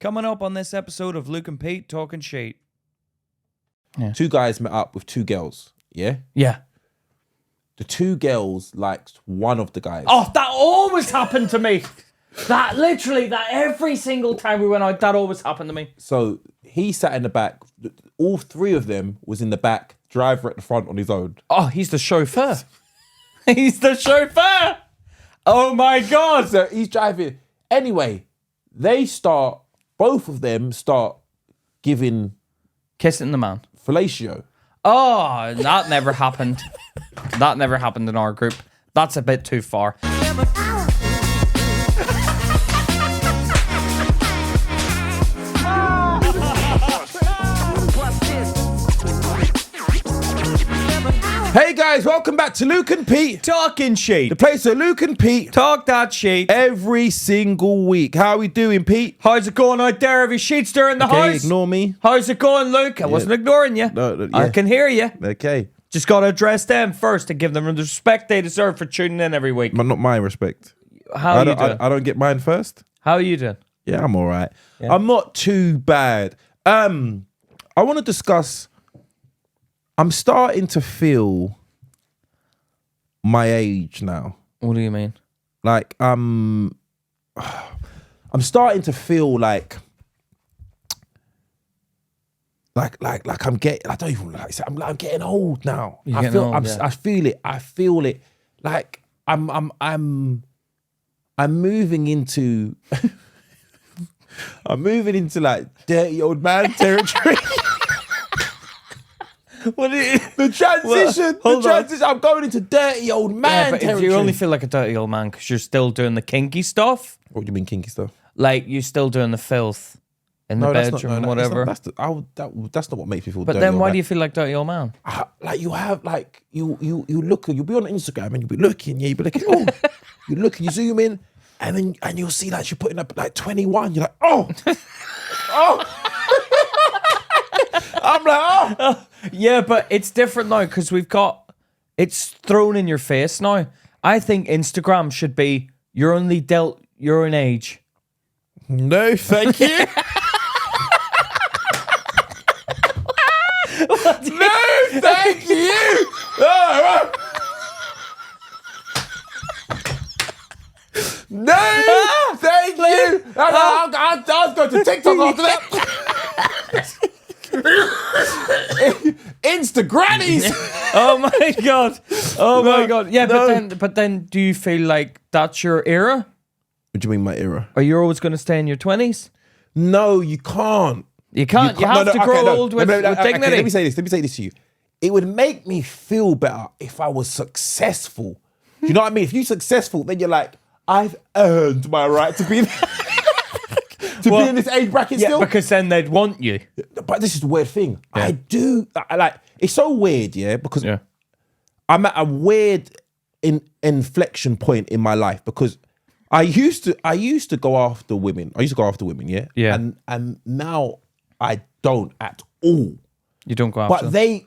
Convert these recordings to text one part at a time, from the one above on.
Coming up on this episode of Luke and Pete Talking Shit. Yeah. Two guys met up with two girls, yeah? Yeah. The two girls liked one of the guys. Oh, that always happened to me. That every single time we went out, that always happened to me. So he sat in the back. All three of them was in the back, driver at the front on his own. Oh, he's the chauffeur. He's the chauffeur. Oh my God. So he's driving. Anyway, both of them start giving Kissing the man. fellatio. Oh, that never happened. That never happened in our group. That's a bit too far. Hey guys, welcome back to Luke and Pete. Talking Shit. The place where Luke and Pete Talk that shit. every single week. How are we doing, Pete? How's it going out there? Have your sheets there in the Okay, house? ignore me. How's it going, Luke? I wasn't ignoring you. No, I yeah. can hear you. Okay. Just got to address them first and give them the respect they deserve for tuning in every week. But not my respect. How are you doing? I don't get mine first. How are you doing? Yeah, I'm all right. Yeah. I'm not too bad. I want to discuss. I'm starting to feel my age now. What do you mean? Like I'm starting to feel like I'm getting. I don't even like. I'm getting old now. You're I getting feel. old, yeah. I feel it. I feel it. Like I'm moving into. I'm moving into like dirty old man territory. What is The transition. Well, hold on. I'm going into dirty old man but territory. you only feel like a dirty old man because you're still doing the kinky stuff. What do you mean kinky stuff? Like you're still doing the filth in the bedroom and whatever. That's not what makes me feel But dirty. then old why man. do you feel like dirty old man? Like you have like you look, you'll be on Instagram and you'll be looking, yeah, you'll be like, oh, you look, you zoom in, and you'll see like she's putting up like 21. You're like, oh, oh. I'm like, oh. Yeah, but it's different now because it's thrown in your face now. I think Instagram should be you're only dealt your own age. No, thank you. No, thank you. Oh, no, thank you. I'll go to TikTok after that. Insta grannies. Oh my God. Oh my God. Yeah, but then do you feel like that's your era? What do you mean my era? Are you always going to stay in your 20s? No, you can't. You can't. You have to grow old with dignity. Let me say this to you. It would make me feel better if I was successful. Do you know what I mean? If you're successful, then you're like, I've earned my right to be there. Be in this age bracket still. Because then they'd want you. But this is the weird thing. Yeah. I like it's so weird, yeah, because I'm at a weird inflection point in my life because I used to go after women. Yeah. Yeah. And now I don't at all. You don't go after But them.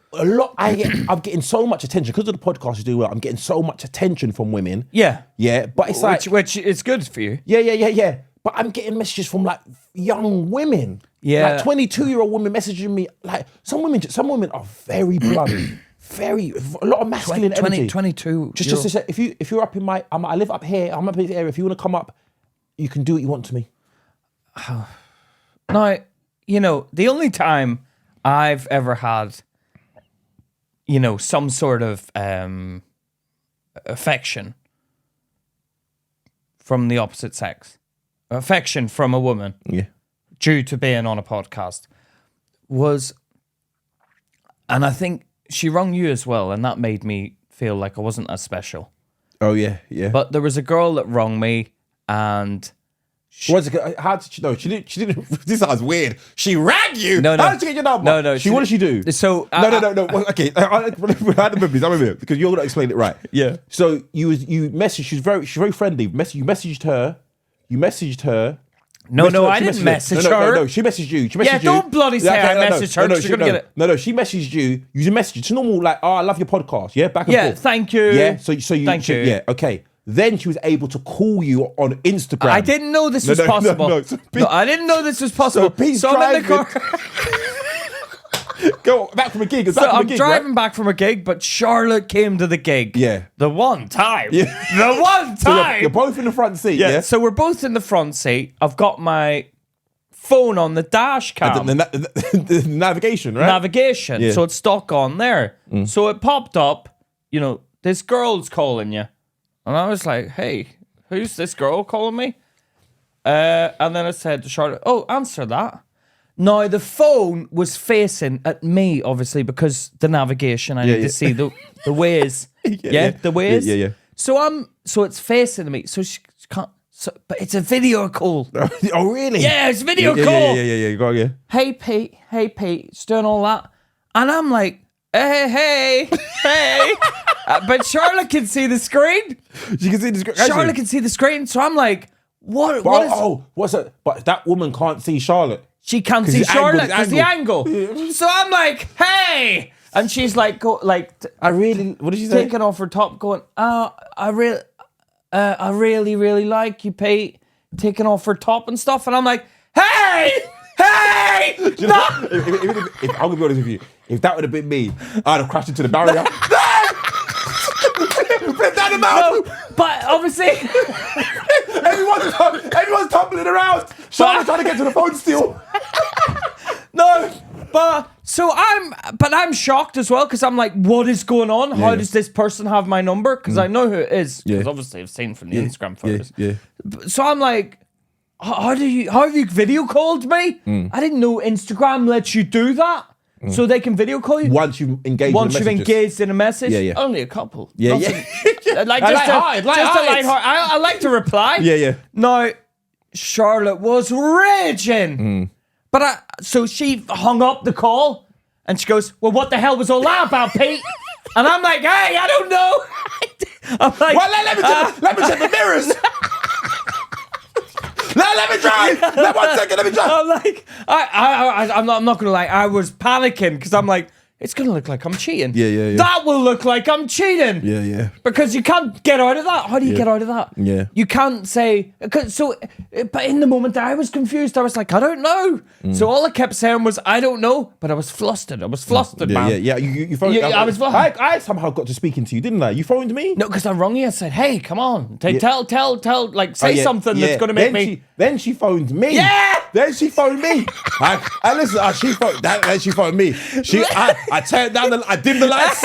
I'm getting so much attention because of the podcast you do. I'm getting so much attention from women. Yeah. Yeah. But it's like which is good for you. Yeah. But I'm getting messages from like young women. Yeah. Like 22-year-old women messaging me. Like some women are very blunt. A lot of masculine energy. 22. Just to say, if you're up in I live up here, I'm up in this area. If you want to come up, you can do what you want to me. Now, the only time I've ever had, some sort of affection from the opposite sex, affection from a woman, due to being on a podcast, was, and I think she rung you as well, and that made me feel like I wasn't as special. Oh yeah. But there was a girl that rung me, and how did she know? She didn't. This sounds weird. She rang you. No. How did she get your number? No. What did she do? So No. Well, okay, I remember because you're gonna explain it right. Yeah. So you messaged. She's very friendly. You messaged her. No, I didn't message her. No, she messaged you. Don't bloody say I messaged her. She's gonna get it. No, she messaged you. You messaged. It's normal, like, oh, I love your podcast. Yeah, back and forth. Thank you. Yeah, so you. Thank you. Yeah, okay. then she was able to call you on Instagram. I didn't know this was possible. No, I didn't know this was possible. So I'm in the car. Go back from a gig. So I'm driving back from a gig, but Charlotte came to the gig. Yeah. The one time. Yeah. The one time. So you're both in the front seat, yeah? So we're both in the front seat. I've got my phone on the dash cam. The navigation, right? Navigation. Yeah. So it's stuck on there. So it popped up, this girl's calling you. And I was like, hey, who's this girl calling me? And then I said to Charlotte, oh, answer that. Now, the phone was facing at me, obviously, because the navigation, I need to see the ways. The ways. Yeah. So it's facing me. So she can't, but it's a video call. Oh, really? Yeah, it's a video call. Yeah. Go on, yeah. Hey, Pete, she's doing all that. And I'm like, hey. But Charlotte can see the screen. She can see the screen. Charlotte can see the screen. So I'm like, what's that? But that woman can't see Charlotte. She can't see Charlotte because the angle. So I'm like, hey. And she's like, what did she say? Taking off her top, going, I really, really like you, Pete. Taking off her top and stuff. And I'm like, hey. You know, if I'm gonna be honest with you, if that would have been me, I'd have crashed into the barrier. Flip down the mountain. No, but obviously, everyone's tumbling around. Charlotte's trying to get to the phone still. No, but I'm shocked as well because I'm like, what is going on? How does this person have my number? Because I know who it is. Because obviously I've seen from the Instagram photos. Yeah. So I'm like, how have you video called me? I didn't know Instagram lets you do that. So they can video call you once you've engaged in a message. Yeah. Only a couple. Yeah. Like I like to reply. Yeah. Now, Charlotte was raging, but so she hung up the call and she goes, "Well, what the hell was all that about, Pete?" And I'm like, "Hey, I don't know." I'm like, "Well, let me check the mirrors." Let me try. Let me try. I'm like, I'm not gonna lie. I was panicking because I'm like, it's gonna look like I'm cheating. Yeah. That will look like I'm cheating. Yeah. Because you can't get out of that. How do you get out of that? Yeah. You can't say. But in the moment, I was confused. I was like, I don't know. So all I kept saying was, I don't know. But I was flustered. Man. Yeah. You phoned. I was flustered. I somehow got to speaking to you, didn't I? You phoned me? No, because I rung you. I said, hey, come on, tell, like, say something that's gonna make me. Then she phoned me. Yeah. Then she phoned me. She phoned. Then she phoned me. I turned down I dimmed the lights.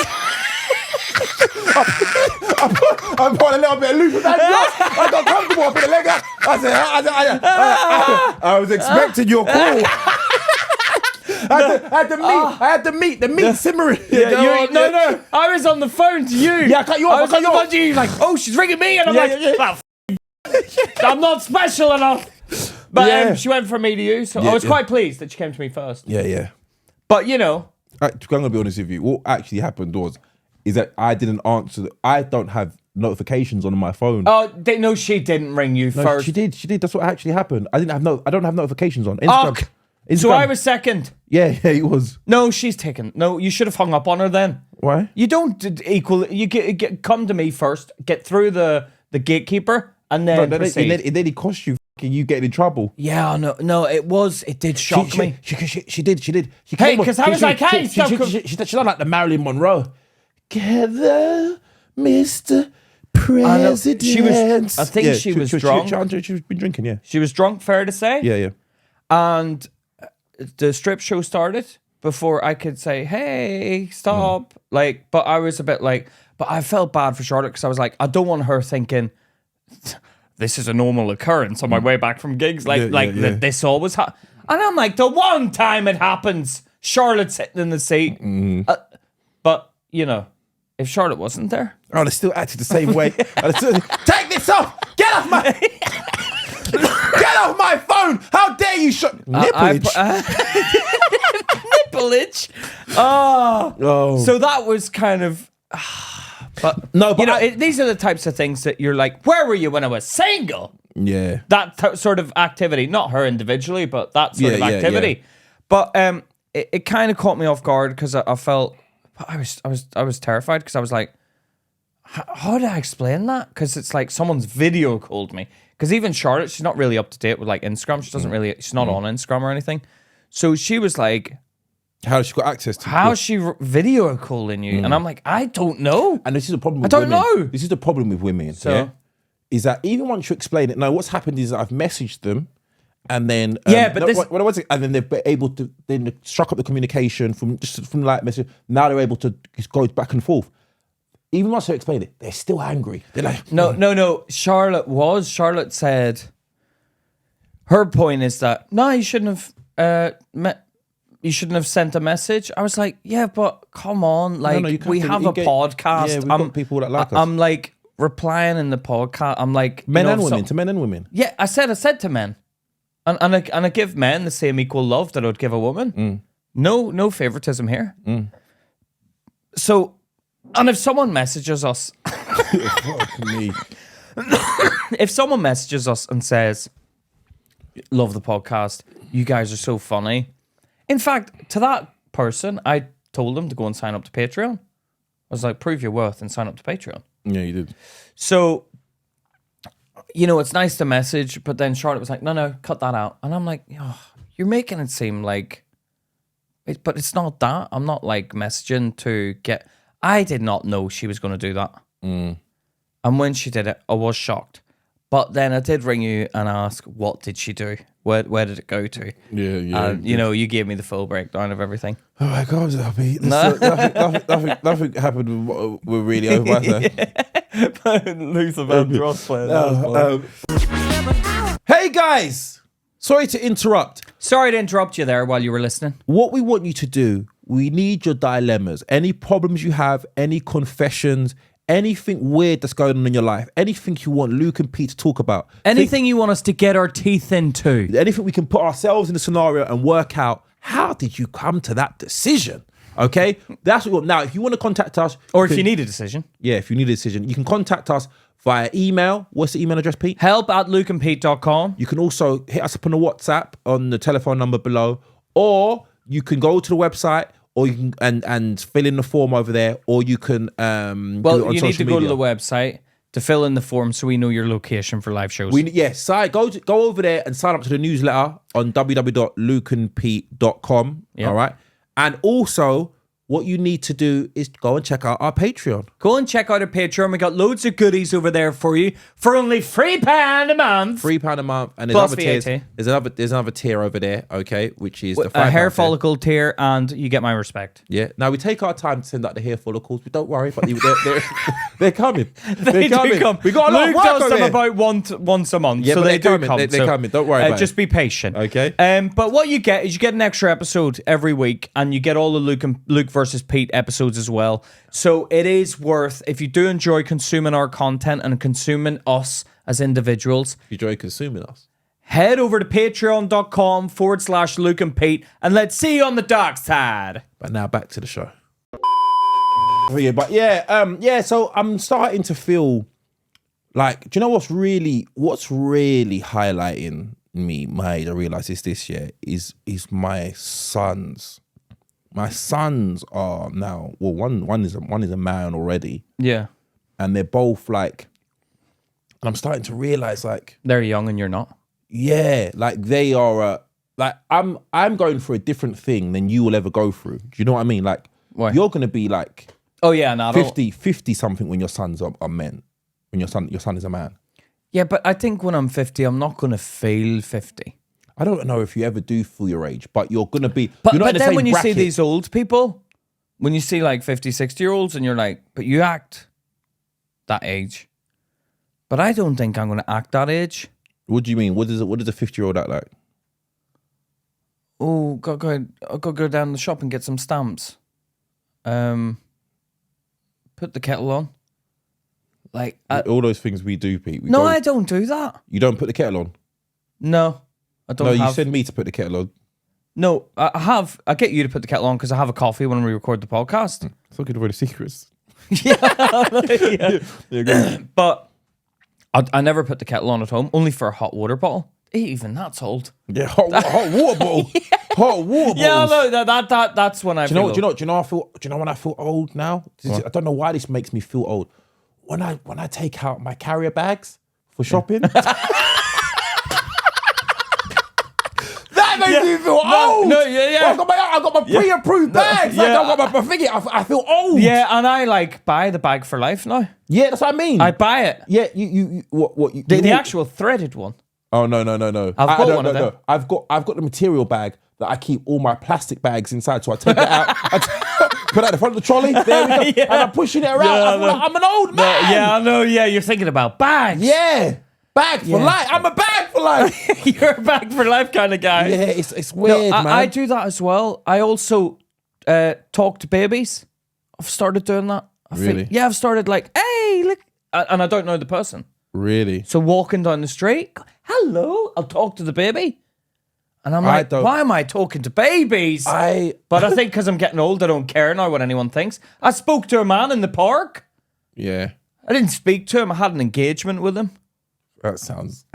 I put a little bit of loose with that. I got comfortable. I put the leg up. I was expecting your call. I had to meet the meat simmering. No. I was on the phone to you. Yeah, I cut you off. I was on the phone to you. Like, oh, she's ringing me, and I'm I'm not special enough. But she went from me to you, so I was quite pleased that she came to me first. Yeah. But I'm gonna be honest with you. What actually happened is that I didn't answer. I don't have notifications on my phone. Oh, no, she didn't ring you first. She did. That's what actually happened. I don't have notifications on Instagram. So I was second. Yeah, it was. No, she's taken. No, you should have hung up on her then. Why? You don't You come to me first. Get through the gatekeeper, and then proceed. Then it cost you. You getting in trouble? Yeah, no, it did shock me. She did. Hey, because I was like, hey, she done like the Marilyn Monroe. Together, Mr. President. I think she was drunk. She's been drinking, yeah. She was drunk, fair to say. Yeah. And the strip show started before I could say, hey, stop. But I was a bit like, but I felt bad for Charlotte because I was like, I don't want her thinking this is a normal occurrence on my way back from gigs. That this always happens. And I'm like, the one time it happens, Charlotte's sitting in the seat. But, if Charlotte wasn't there. Oh, they still acted the same way. Take this off! Get off my... Get off my phone! How dare you Nipplage. Nipplage? Oh. So that was kind of... But these are the types of things that you're like, where were you when I was single? Yeah. That sort of activity. Not her individually, but that sort of activity. Yeah. But it kind of caught me off guard because I felt... I was terrified because I was like, how do I explain that? Because it's like someone's video called me. Because even Charlotte, she's not really up to date with like Instagram. She doesn't really, she's not on Instagram or anything. So she was like, how has she got access to? How's she video calling you? And I'm like, I don't know. And this is a problem with women. know. This is the problem with women. So, is that even once you explain it, now what's happened is that I've messaged them, and then and then they're able to then struck up the communication from like message. Now they're able to just go back and forth. Even once I explain it, they're still angry. They're like, no. Charlotte said her point is that no, you shouldn't have sent a message. I was like, yeah, but come on, like we have a podcast. Yeah, we've got people that like us. I'm like replying in the podcast. I'm like men and women. Yeah, I said to men, and I give men the same equal love that I would give a woman. No favoritism here. So. And if someone messages us, if someone messages us and says, love the podcast, you guys are so funny. In fact, to that person, I told them to go and sign up to Patreon. I was like, prove your worth and sign up to Patreon. Yeah, you did. So, you know, it's nice to message, but then Charlotte was like, no, cut that out. And I'm like, oh, you're making it seem like, but it's not that. I'm not like messaging to get... I did not know she was going to do that. And when she did it, I was shocked. But then I did ring you and ask, what did she do? Where did it go to? Yeah. And, you know, you gave me the full breakdown of everything. Oh my God, I was happy. Nothing happened with really over my side. Luther Vandross playing. Hey guys! Sorry to interrupt. Sorry to interrupt you there while you were listening. What we want you to do, we need your dilemmas. Any problems you have, any confessions, anything weird that's going on in your life, anything you want Luke and Pete to talk about. Anything you want us to get our teeth into. Anything we can put ourselves in the scenario and work out, how did you come to that decision? Okay? That's what we want. Now, if you want to contact us... Or if you need a decision. Yeah, if you need a decision. You can contact us via email. What's the email address, Pete? help@lukeandpete.com. You can also hit us up on the WhatsApp on the telephone number below, or you can go to the website, or you can and fill in the form over there, or you can do it on you need to media. go to the website to fill in the form so we know your location for live shows. Go over there and sign up to the newsletter on www.lukeandpete.com. Yep. All right, and also what you need to do is go and check out our Patreon. Go and check out our Patreon. We got loads of goodies over there for you for only £3 a month. £3 a month, and there's Plus other tiers. VAT. There's another tier over there, okay, which is the a hair £5 tier. follicle tier, and you get my respect. Yeah. Now we take our time to send out the hair follicles, but don't worry, but they're coming. They do come. We got a lot Luke of work does over them there. about once a month, Yeah, so but they do coming. come. They're coming. Don't worry about just it. be patient. Okay. But what you get is you get an extra episode every week, and you get all the Luke versus Pete episodes as well. So it is worth, if you do enjoy consuming our content and consuming us as individuals, You enjoy consuming us. head over to patreon.com/Luke and Pete, and let's see you on the dark side. But now back to the show. So I'm starting to feel like, do you know what's really highlighting me? I realize this year is my sons. My sons are now, well, one is a man already, Yeah. and they're both like, and I'm starting to realize like, They're young and you're not. yeah, like they are, like I'm going through a different thing than you will ever go through. Do you know what I mean? Like, Why? you're gonna be like, Oh, yeah, an adult. 50 something when your sons are men, when your son is a man. Yeah, but I think when I'm 50, I'm not going to feel 50. I don't know if you ever do feel your age, but you're gonna be. But you're not in the then same when you see bracket. these old people, when you see like 50, 60-year-olds, and you're like, but you act that age. But I don't think I'm going to act that age. What do you mean? What does a 50-year-old act like? Oh, I'll go down the shop and get some stamps. Put the kettle on. Like All those things we do, Pete. I don't do that. You don't put the kettle on. No, I don't. No, you have. send me to put the kettle on. No, I have. I get you to put the kettle on because I have a coffee when we record the podcast. It's not good for the secrets. Yeah. Yeah, go on. But I never put the kettle on at home, only for a hot water bottle. Even that's old. Yeah, hot water bottle. Hot water bottles. Yeah, no, that's when I. Do you know when I feel old now? I don't know why this makes me feel old. when I take out my carrier bags for shopping, that makes me feel old. No, yeah. I got my pre-approved bags. Like, I got my thingy. I feel old. Yeah, and I like buy the bag for life now. Yeah, that's what I mean. I buy it. Yeah, you what? The actual threaded one. Oh no. I've got one of them. I've got the material bag that I keep all my plastic bags inside. So I take it out, put it at the front of the trolley. There we go, and I'm pushing it around. I feel like I'm an old man. Yeah, I know. Yeah, you're thinking about bags. Yeah, bag for life. I'm a bag for life. You're a bag for life kind of guy. Yeah, it's weird, man. I do that as well. I also talk to babies. I've started doing that. Really? I've started like, hey, look, and I don't know the person. Really? So walking down the street, hello, I'll talk to the baby. And I'm like, why am I talking to babies? But I think because I'm getting old, I don't care now what anyone thinks. I spoke to a man in the park. Yeah. I didn't speak to him. I had an engagement with him. That sounds.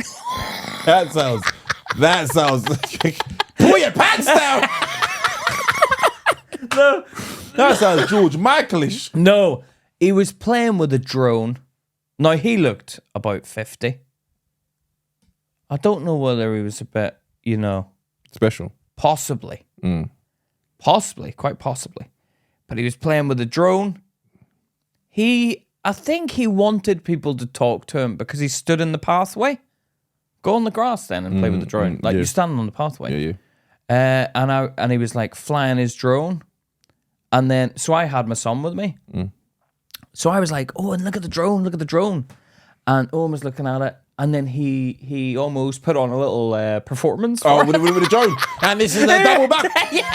Pull your pants down. No. That sounds George Michaelish. No, he was playing with a drone. Now, he looked about 50. I don't know whether he was a bit, special. Possibly. Possibly, quite possibly. But he was playing with a drone. I think he wanted people to talk to him because he stood in the pathway. Go on the grass then and play with the drone. You stand on the pathway. Yeah. And he was like flying his drone. And then, so I had my son with me. So I was like, oh, and look at the drone. And Owen was looking at it. And then he almost put on a little performance. Oh, with a drone. And this is a double back. Yeah.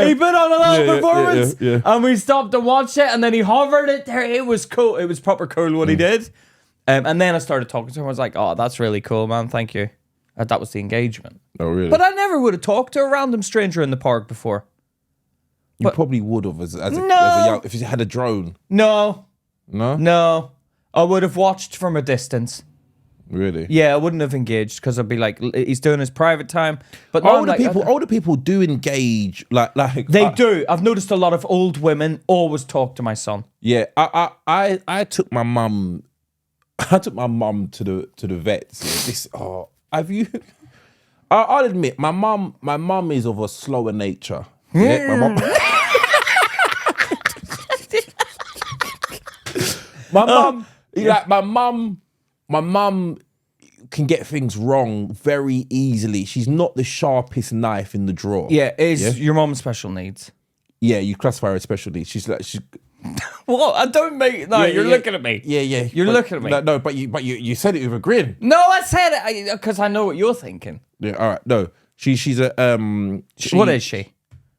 He put on a little performance. Yeah. And we stopped to watch it. And then he hovered it there. It was cool. It was proper cool what he did. And then I started talking to him. I was like, oh, that's really cool, man. Thank you. That was the engagement. Oh, really? But I never would have talked to a random stranger in the park before. You probably would have as a young, if you had a drone. No. No? I would have watched from a distance. Really? Yeah, I wouldn't have engaged because I'd be like, he's doing his private time. But older people do engage like they do. I've noticed a lot of old women always talk to my son. Yeah, I took my mum. I took my mum to the vets. I'll admit, my mum is of a slower nature. Yeah, my mum. My mum can get things wrong very easily. She's not the sharpest knife in the drawer. Yeah, your mum special needs? Yeah, you classify her as special needs. She's What? I don't make. No, you're looking at me. Yeah. You're looking at me. No, but you said it with a grin. No, I said it because I know what you're thinking. Yeah. All right. No, she's a What is she?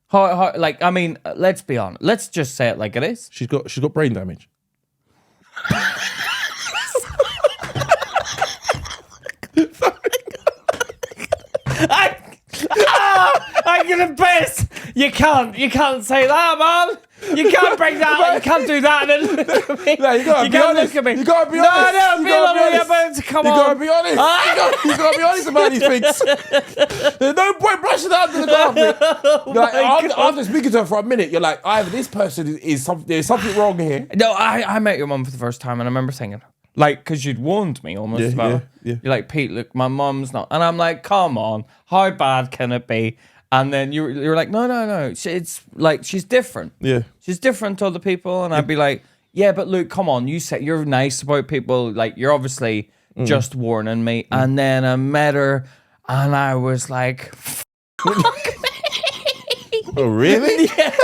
How, like, I mean, let's be honest. Let's just say it like it is. She's got brain damage. I'm gonna piss. You can't say that, man. You can't bring that. You can't do that. And then look at me. No, you gotta look at me. You gotta be honest. No, be honest. Come on. You gotta be honest. You gotta be honest about these things. There's no point brushing it under the carpet. After speaking to her for a minute, you're like, either this person is something. There's something wrong here. No, I met your mum for the first time, and I remember thinking, like, because you'd warned me almost about it. Yeah. You're like, Pete, look, my mum's not, and I'm like, come on, how bad can it be? And then you're like, no, it's like she's different. Yeah, she's different to other people, and I'd be like, yeah, but look, come on, you say you're nice about people, like you're obviously just warning me. And then I met her, and I was like, fuck me. Oh really? Yeah.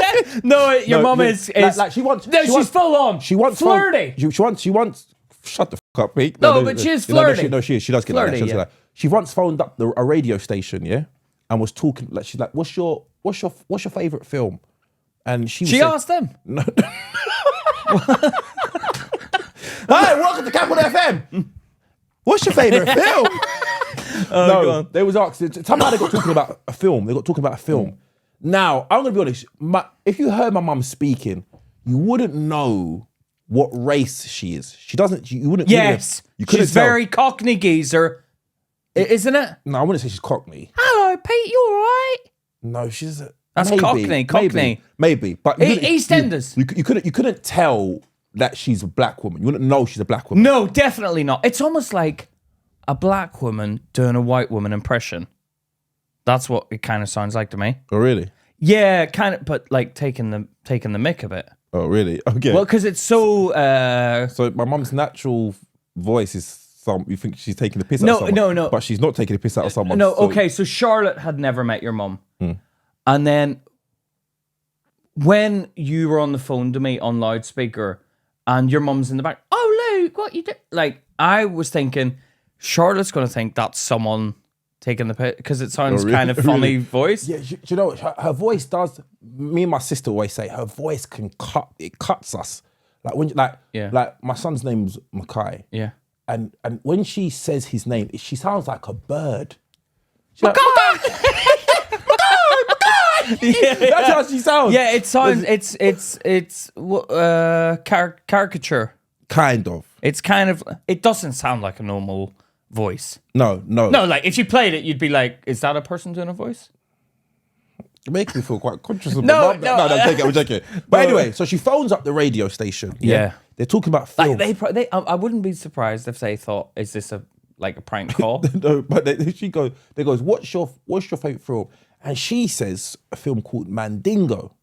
No, your mum is like she wants. No, she's full on. She wants flirty. She wants. Shut the fuck up, Pete. No, but she's flirty. She is. She does get flirty, like that. She once phoned up a radio station, yeah, and was talking. Like she's like, "What's your favorite film?" And she asked them. No. Hi, welcome to Capital FM. What's your favorite film? No, they was asked. Somehow they got talking about a film. Now, I'm gonna be honest. If you heard my mum speaking, you wouldn't know what race she is. She doesn't. You wouldn't. Yes, she's very Cockney geezer, isn't it? No, I wouldn't say she's Cockney. Hello, Pete. You all right? No, she's. That's maybe, Cockney. maybe. But EastEnders. You couldn't tell that she's a black woman. You wouldn't know she's a black woman. No, definitely not. It's almost like a black woman doing a white woman impression. That's what it kind of sounds like to me. Oh, really? Yeah, kind of, but like taking the mick a bit. Oh, really? Okay. Well, because it's so. So my mum's natural voice is you think she's taking the piss out of someone. No. But she's not taking the piss out of someone. No, okay, so Charlotte had never met your mum. And then when you were on the phone to me on loudspeaker and your mum's in the back, oh, Luke, what you do? Like, I was thinking, Charlotte's going to think that's someone taking the piss, because it sounds kind of funny voice. Yeah, do you know what? Her voice does, me and my sister always say, her voice can cuts us. Like, when, like my son's name's Mackay. Yeah. And when she says his name, she sounds like a bird. Mackay! Yeah, that's how she sounds. Yeah, it sounds. It's caricature. Kind of. It's kind of. It doesn't sound like a normal voice. No. Like if you played it, you'd be like, "Is that a person doing a voice?" It makes me feel quite conscious of No, I'm joking. But anyway, so she phones up the radio station. Yeah. They're talking about film. Like I wouldn't be surprised if they thought, "Is this a prank call?" No, but they goes, "What's your favorite film?" And she says a film called Mandingo.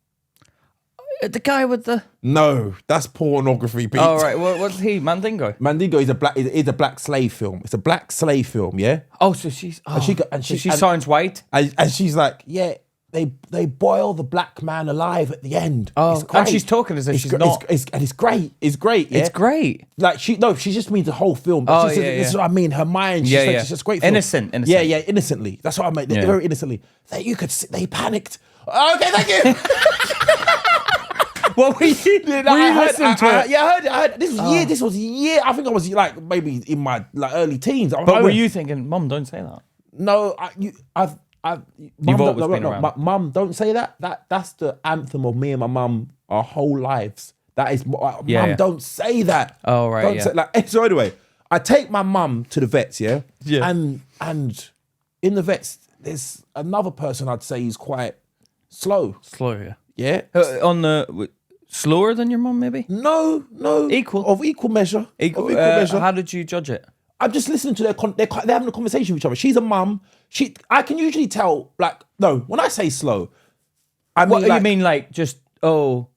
The guy with the... No, that's pornography, Pete. Oh, right. What's he? Mandingo? Mandingo is a black slave film. It's a black slave film, yeah? Oh, so she's... Oh, she sounds white? And she's like, yeah, they boil the black man alive at the end. Oh, and she's talking as if she's not... And it's great. It's great, yeah? It's great. Like, she just means the whole film. Oh, This is what I mean. Her mind, she's just great film. Innocent. Yeah, innocently. That's what I mean. Very innocently. They panicked. Okay, thank you. Well, I heard. This was a year. I think I was like maybe in my early teens. But were you thinking, Mum, don't say that? No, You've always been around. Mum, don't say that. That's the anthem of me and my mum our whole lives. That is, Mum, don't say that. Oh, right. Don't say, so anyway, I take my mum to the vets, yeah, and in the vets, there's another person I'd say is quite slow. Slow, yeah. Slower than your mum, maybe? No. Equal measure. How did you judge it? I'm just listening to they're having a conversation with each other. She's a mum. I can usually tell, like, no, when I say slow, I mean, you mean like just, like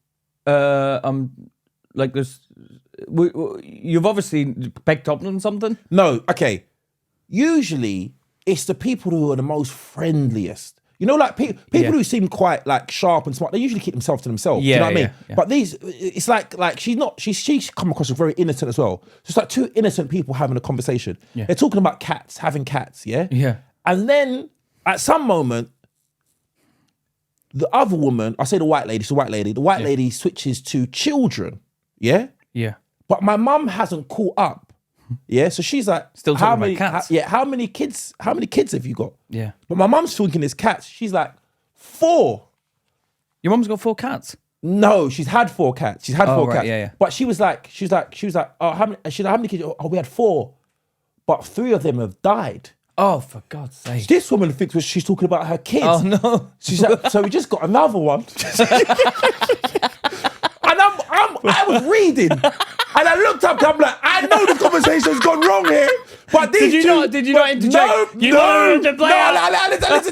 this, you've obviously picked up on something? No, okay. Usually, it's the people who are the most friendliest. You know, like people who seem quite like sharp and smart, they usually keep themselves to themselves. Do you know what I mean? Yeah. But it's like she's come across as very innocent as well. So it's like two innocent people having a conversation. Yeah. They're talking about having cats, yeah? Yeah. And then at some moment, the other woman, I say the white lady, the white lady switches to children, yeah? Yeah. But my mum hasn't caught up. Yeah, so she's like, still talking about cats. How many kids have you got? Yeah. But my mum's thinking it's cats. She's like, 4. Your mum's got 4 cats? No, she's had 4 cats. She's had 4 cats. Yeah. But she was like, oh, how many? She's like, how many kids? Oh, we had 4, but 3 of them have died. Oh, for God's sake! This woman thinks she's talking about her kids. Oh no! She's like, so we just got another one. And I was reading, and I looked up. I'm like, I know the conversation's gone wrong here. But did you not interject? No. Listen.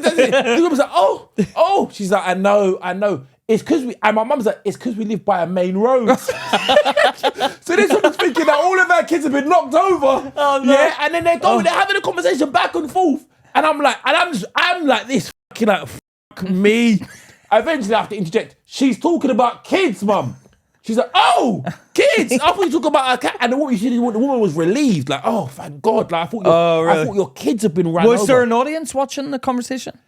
The woman's like, oh. She's like, I know. It's because and my mum's like, it's because we live by a main road. So this woman's thinking that all of our kids have been knocked over. Oh no! Yeah, and then they're having a conversation back and forth, and I'm like this fucking like fuck me. Eventually, I have to interject. She's talking about kids, Mum. She's like, oh, kids. I thought you were talking about our cat. And the woman was relieved. Like, oh, thank God. Like, I thought your kids have been run over. Was there an audience watching the conversation?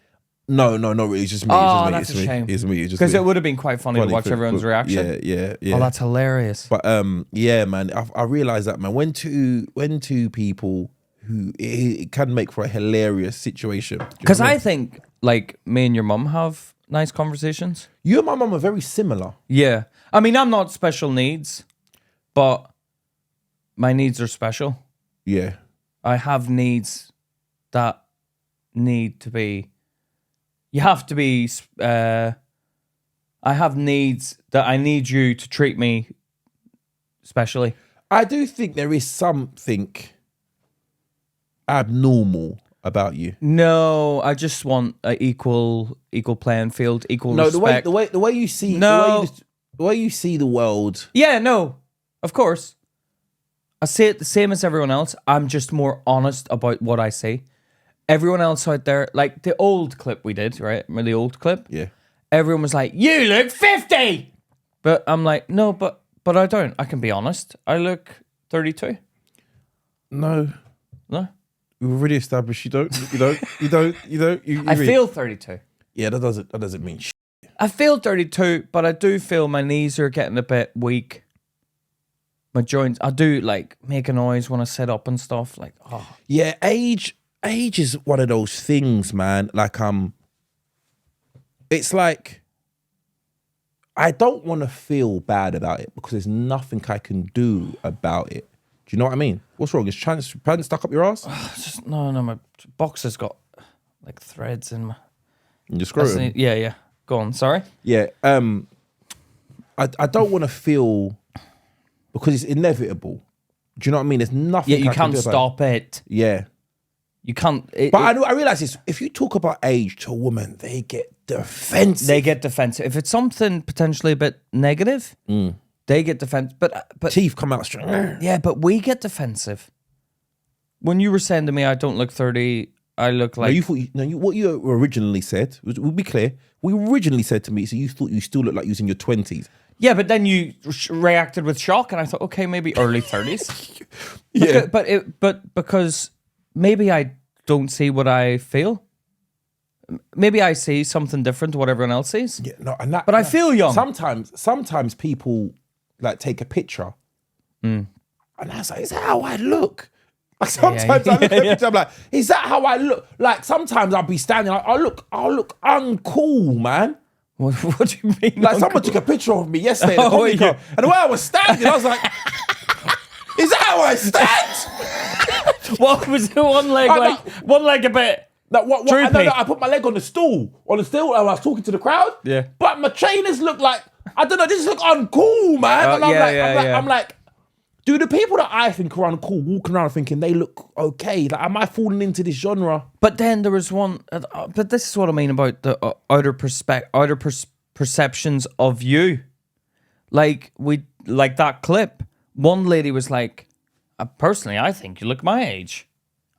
No, not really. It's just me. That's a shame. It's me. Because it would have been quite funny to watch everyone's reaction. Yeah. Oh, that's hilarious. But yeah, man. I realized that, man. When two people who it can make for a hilarious situation. Because I think like me and your mum have nice conversations. You and my mum are very similar. Yeah. I mean, I'm not special needs, but my needs are special. Yeah. I have needs that need to be... You have to be I have needs that I need you to treat me specially. I do think there is something abnormal about you. No, I just want an equal playing field, equal respect. the way you see the way you see the world. Yeah, no, of course. I see it the same as everyone else. I'm just more honest about what I see. Everyone else out there, like the old clip we did, right? Remember the old clip? Yeah. Everyone was like, "You look 50." But I'm like, "No, but I don't. I can be honest. I look 32." No. No. We've already established you don't. I feel 32. Yeah, that doesn't mean shit. I feel 32, but I do feel my knees are getting a bit weak. My joints, I do like make a noise when I sit up and stuff. Like, oh. Yeah, age is one of those things, man. Like, it's like I don't want to feel bad about it because there's nothing I can do about it. Do you know what I mean? What's wrong? Is pants stuck up your ass? Just, no, my box has got like threads in my. And your scrotum? Yeah. Go on. Sorry. Yeah. I don't want to feel because it's inevitable. Do you know what I mean? There's nothing. Yeah, you can't stop it. Yeah. You can't. I realize this. If you talk about age to a woman, they get defensive. If it's something potentially a bit negative, they get defensive. But teeth come out straight. Yeah, but we get defensive. When you were saying to me, "I don't look 30," I look like. What you originally said. We'll be clear. We originally said to me, so you thought you still look like you was in your 20s. Yeah, but then you reacted with shock, and I thought, okay, maybe early 30s. Yeah, but because maybe I don't see what I feel. Maybe I see something different to what everyone else sees. Yeah, no, but I feel young. Sometimes people like take a picture, and that's like, is that how I look? Like sometimes I look at a picture, I'm like, is that how I look? Like sometimes I'll be standing, like, I'll look uncool, man. What do you mean? Like someone took a picture of me yesterday in the comedy club, and the way I was standing, I was like, is that how I stand? What was the one leg one leg a bit? I put my leg on the stool, and I was talking to the crowd. Yeah. But my trainers look like, I don't know, this look uncool, man. And I'm like, do the people that I think are uncool walking around thinking they look okay? Like, am I falling into this genre? But then there was one, but this is what I mean about the outer perceptions of you. Like that clip, one lady was like, personally, I think you look my age.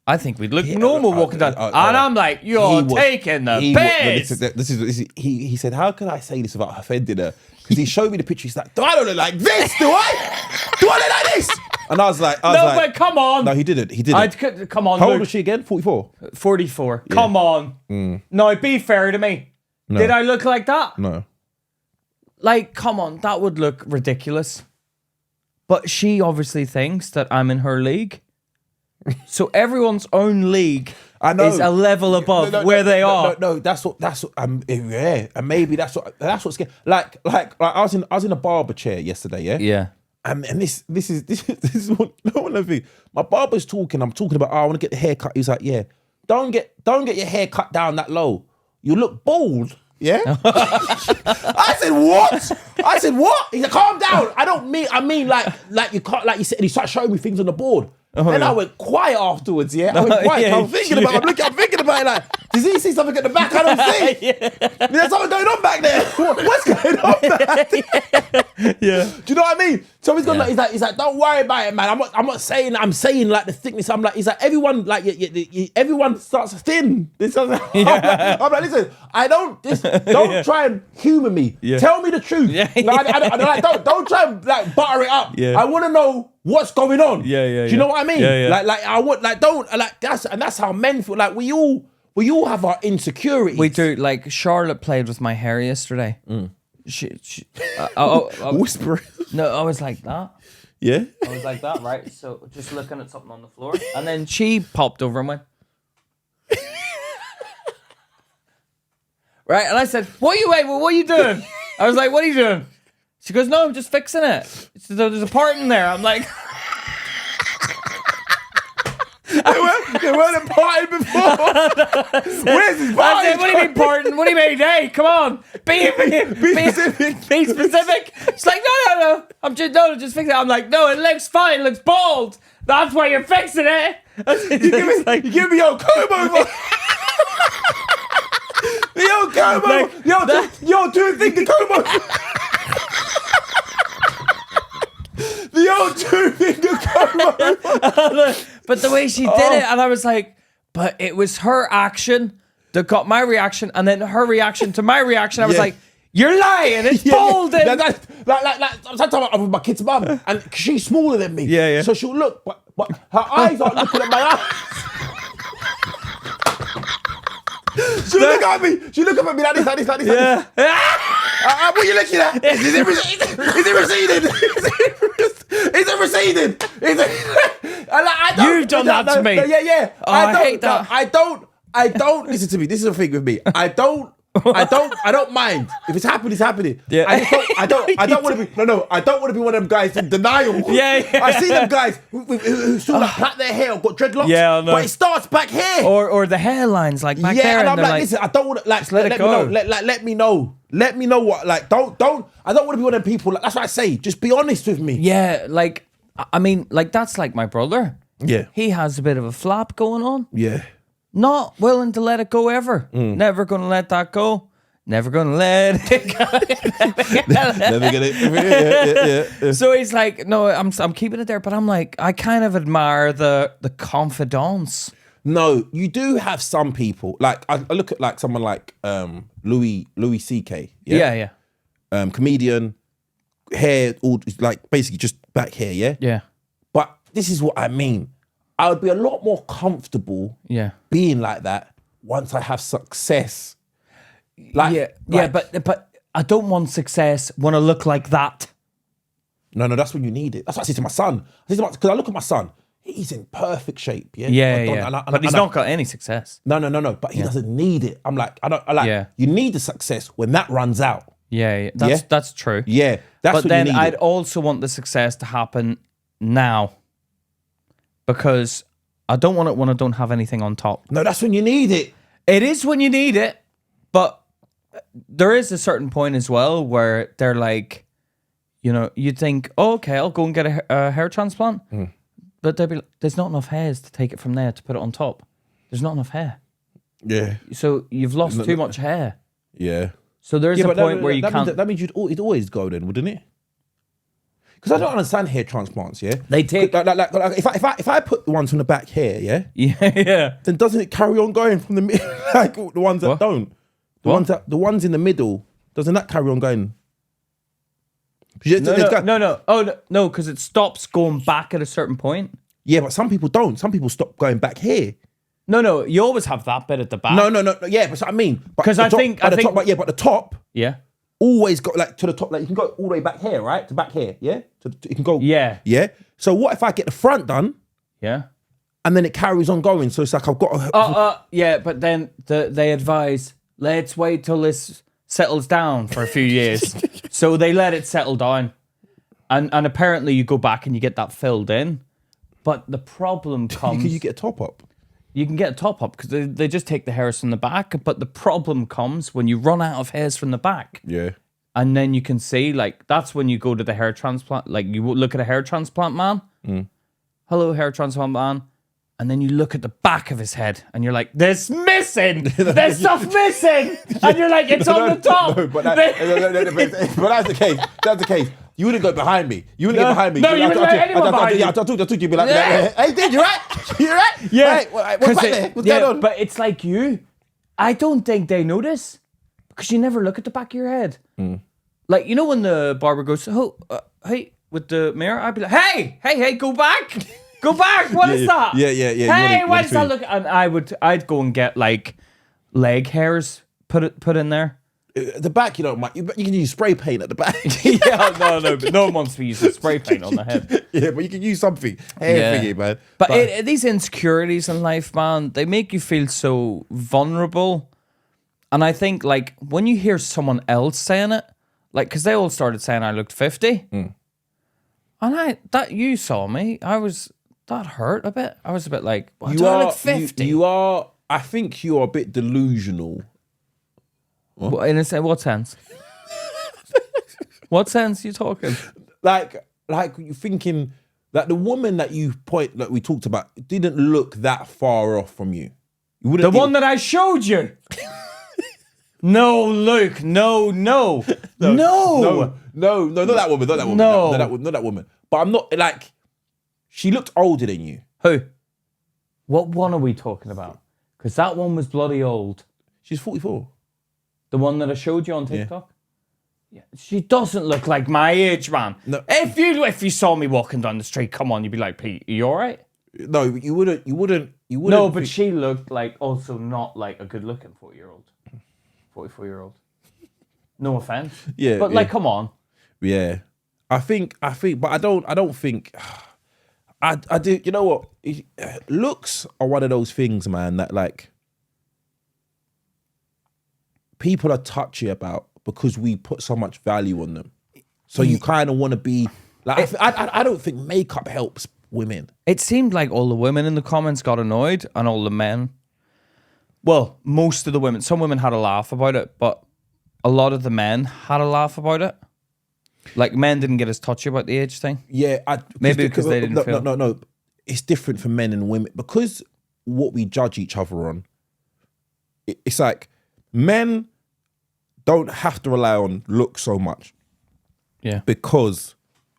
I think we'd look normal walking down. And I'm like, you're taking the piss. He said, how can I say this without offending her? Because he showed me the picture. He's like, do I look like this? Do I look like this? And I was like, but come on. No, he didn't. Come on. How old was she again? 44? 44. Yeah. Come on. No, be fair to me. No. Did I look like that? No. Like, come on. That would look ridiculous. But she obviously thinks that I'm in her league. So everyone's own league is a level above where they are. No, that's what yeah, and maybe that's what's scary. Like I was in a barber chair yesterday, yeah, yeah, and this is one of the things. My barber's talking. I'm talking about, I want to get the hair cut. He's like, yeah, don't get your hair cut down that low. You look bald. Yeah. I said what? He's like, calm down. I mean like you can't, like you said, and he started showing me things on the board. And I went quiet afterwards, yeah? I went quiet. I'm thinking about it like, does he see something at the back I don't see? There's something going on back there. What's going on back there? Yeah. Do you know what I mean? So he's gone he's like, don't worry about it, man. I'm not saying, I'm saying like the thickness. I'm like, he's like, everyone, like, everyone starts thin. I'm like, listen, don't try and humor me. Yeah. Tell me the truth. Yeah. Like, don't try and like butter it up. Yeah. I want to know what's going on. Yeah. Do you know what I mean? Yeah. Like I want, like, don't, like, that's how men feel. Like we all have our insecurities. We do. Like Charlotte played with my hair yesterday. She whispering. No, I was like that. Yeah. I was like that, right? So just looking at something on the floor, and then she popped over and went, right, and I said, "What are you doing?" I was like, "What are you doing?" She goes, "No, I'm just fixing it. There's a part in there." I'm like. They weren't partying before. Where's his party? I said, what do you mean partying? What do you mean? Hey, come on. Be specific. Be specific. She's like, no. I'm just fixing it. I'm like, no, it looks fine. It looks bald. That's why you're fixing it. You give me your comb over. Yo, comb over. Yo, two-finger comb over. The old two-finger comb over. But the way she did it, and I was like, but it was her action that got my reaction, and then her reaction to my reaction. I was like, you're lying. It's balding. Sometimes I'm with my kid's mum, and she's smaller than me. Yeah. So she'll look, but her eyes aren't looking at my eyes. She'll look at me. She'll look up at me like this. Yeah. What are you looking at? Is it receding? Is it receding? You've done that to me. Yeah. Oh, I hate that. I don't listen to me. This is the thing with me. I don't mind if it's happening. It's happening. Yeah. I don't want to be. No. I don't want to be one of them guys in denial. Yeah. I see them guys who still like plait their hair or got dreadlocks. Yeah, I know. But it starts back here. Or the hairlines like back there. Yeah, and I'm they're like, listen, I don't want to let it go. me know. Let me know. Let me know what. Like, don't. I don't want to be one of them people. That's what I say. Just be honest with me. Yeah, like I mean, like that's like my brother. Yeah. He has a bit of a flap going on. Yeah. Not willing to let it go ever. Never going to let that go. Never going to let it go. Never get it. Yeah. So he's like, no, I'm keeping it there. But I'm like, I kind of admire the confidence. No, you do have some people. Like I look at like someone like Louis C.K. Yeah. Comedian, hair all like basically just back hair. Yeah. But this is what I mean. I would be a lot more comfortable. Yeah. Being like that once I have success. Like, but I don't want success. Want to look like that. No, that's when you need it. That's what I say to my son. Because I look at my son, he's in perfect shape. Yeah. Yeah. But he's not got any success. No. But he doesn't need it. I'm like, you need the success when that runs out. Yeah. That's true. Yeah. That's but when then you need I'd it. also want the success to happen now. Because I don't want it when I don't have anything on top. No, that's when you need it. It is when you need it, but there is a certain point as well where they're like, you know, you think, oh, okay, I'll go and get a hair transplant. But they'll be like, there's not enough hairs to take it from there to put it on top. There's not enough hair. Yeah. So you've lost too much hair. Yeah. So there's a point where you can't... That means it'd always go then, wouldn't it? Because I don't understand hair transplants, yeah? They take... Like if I put the ones from the back here, Yeah. then doesn't it carry on going from the middle? Like the ones that don't. The ones in the middle, doesn't that carry on going? No. Oh, no, because it stops going back at a certain point. Yeah, but some people don't. Some people stop going back here. No, you always have that bit at the back. No. Yeah, but that's what I mean. Because I think... But the top... Yeah. Always got like to the top, like you can go all the way back here, right? To back here, yeah? You can go... Yeah. Yeah? So what if I get the front done... Yeah. And then it carries on going, so it's like I've got to... Yeah, but then they advise, let's wait till this settles down for a few years. So they let it settle down. And apparently you go back and you get that filled in. But the problem comes... Can you get a top up? You can get a top up because they just take the hairs from the back. But the problem comes when you run out of hairs from the back. Yeah. And then you can see, like, that's when you go to the hair transplant. Like, you look at a hair transplant man. Hello, hair transplant man. And then you look at the back of his head and you're like, there's missing! There's stuff missing! And you're like, it's on the top! No, but that's the case. That's the case. You wouldn't go behind me. You wouldn't get behind me. No, you wouldn't let anyone behind you. I told you, you'd be like, hey, dude, you right? You right? Yeah. Hey, what's back there? What's going on? But it's like you. I don't think they notice because you never look at the back of your head. Like, you know when the barber goes, hey, with the mirror, I'd be like, hey, go back. Go back. What is that? Yeah. Hey, why does that look? And I'd go and get like leg hairs put in there. The back, you don't mind. You can use spray paint at the back. No, but no one wants to use spray paint on the head. Yeah, but you can use something. Hair thingy, man. But these insecurities in life, man, they make you feel so vulnerable. And I think, like, when you hear someone else saying it, like, because they all started saying I looked 50. And you saw me. that hurt a bit. I was a bit like, well, You do I are look 50? You are. I think you are a bit delusional. In what sense? What sense are you talking? Like you're thinking that the woman that we talked about didn't look that far off from you. You wouldn't. The one that I showed you. No, Luke. No, no, not that woman. Not that woman. But I'm not like. She looked older than you. Who? What one are we talking about? Because that one was bloody old. She's 44. The one that I showed you on TikTok? Yeah. She doesn't look like my age, man. No. If you saw me walking down the street, come on, you'd be like, Pete, are you all right? No, you wouldn't. No, but she looked like also not like a good-looking 44-year-old. No offense. Yeah. But like, come on. Yeah. I think, but I don't think. I do. You know what? Looks are one of those things, man, that like people are touchy about because we put so much value on them. So you kind of want to be like. I don't think makeup helps women. It seemed like all the women in the comments got annoyed, and all the men. Well, most of the women. Some women had a laugh about it, but a lot of the men had a laugh about it. Like, men didn't get as touchy about the age thing. Yeah, maybe because they didn't feel. No. It's different for men and women because what we judge each other on. It's like men don't have to rely on looks so much. Yeah. Because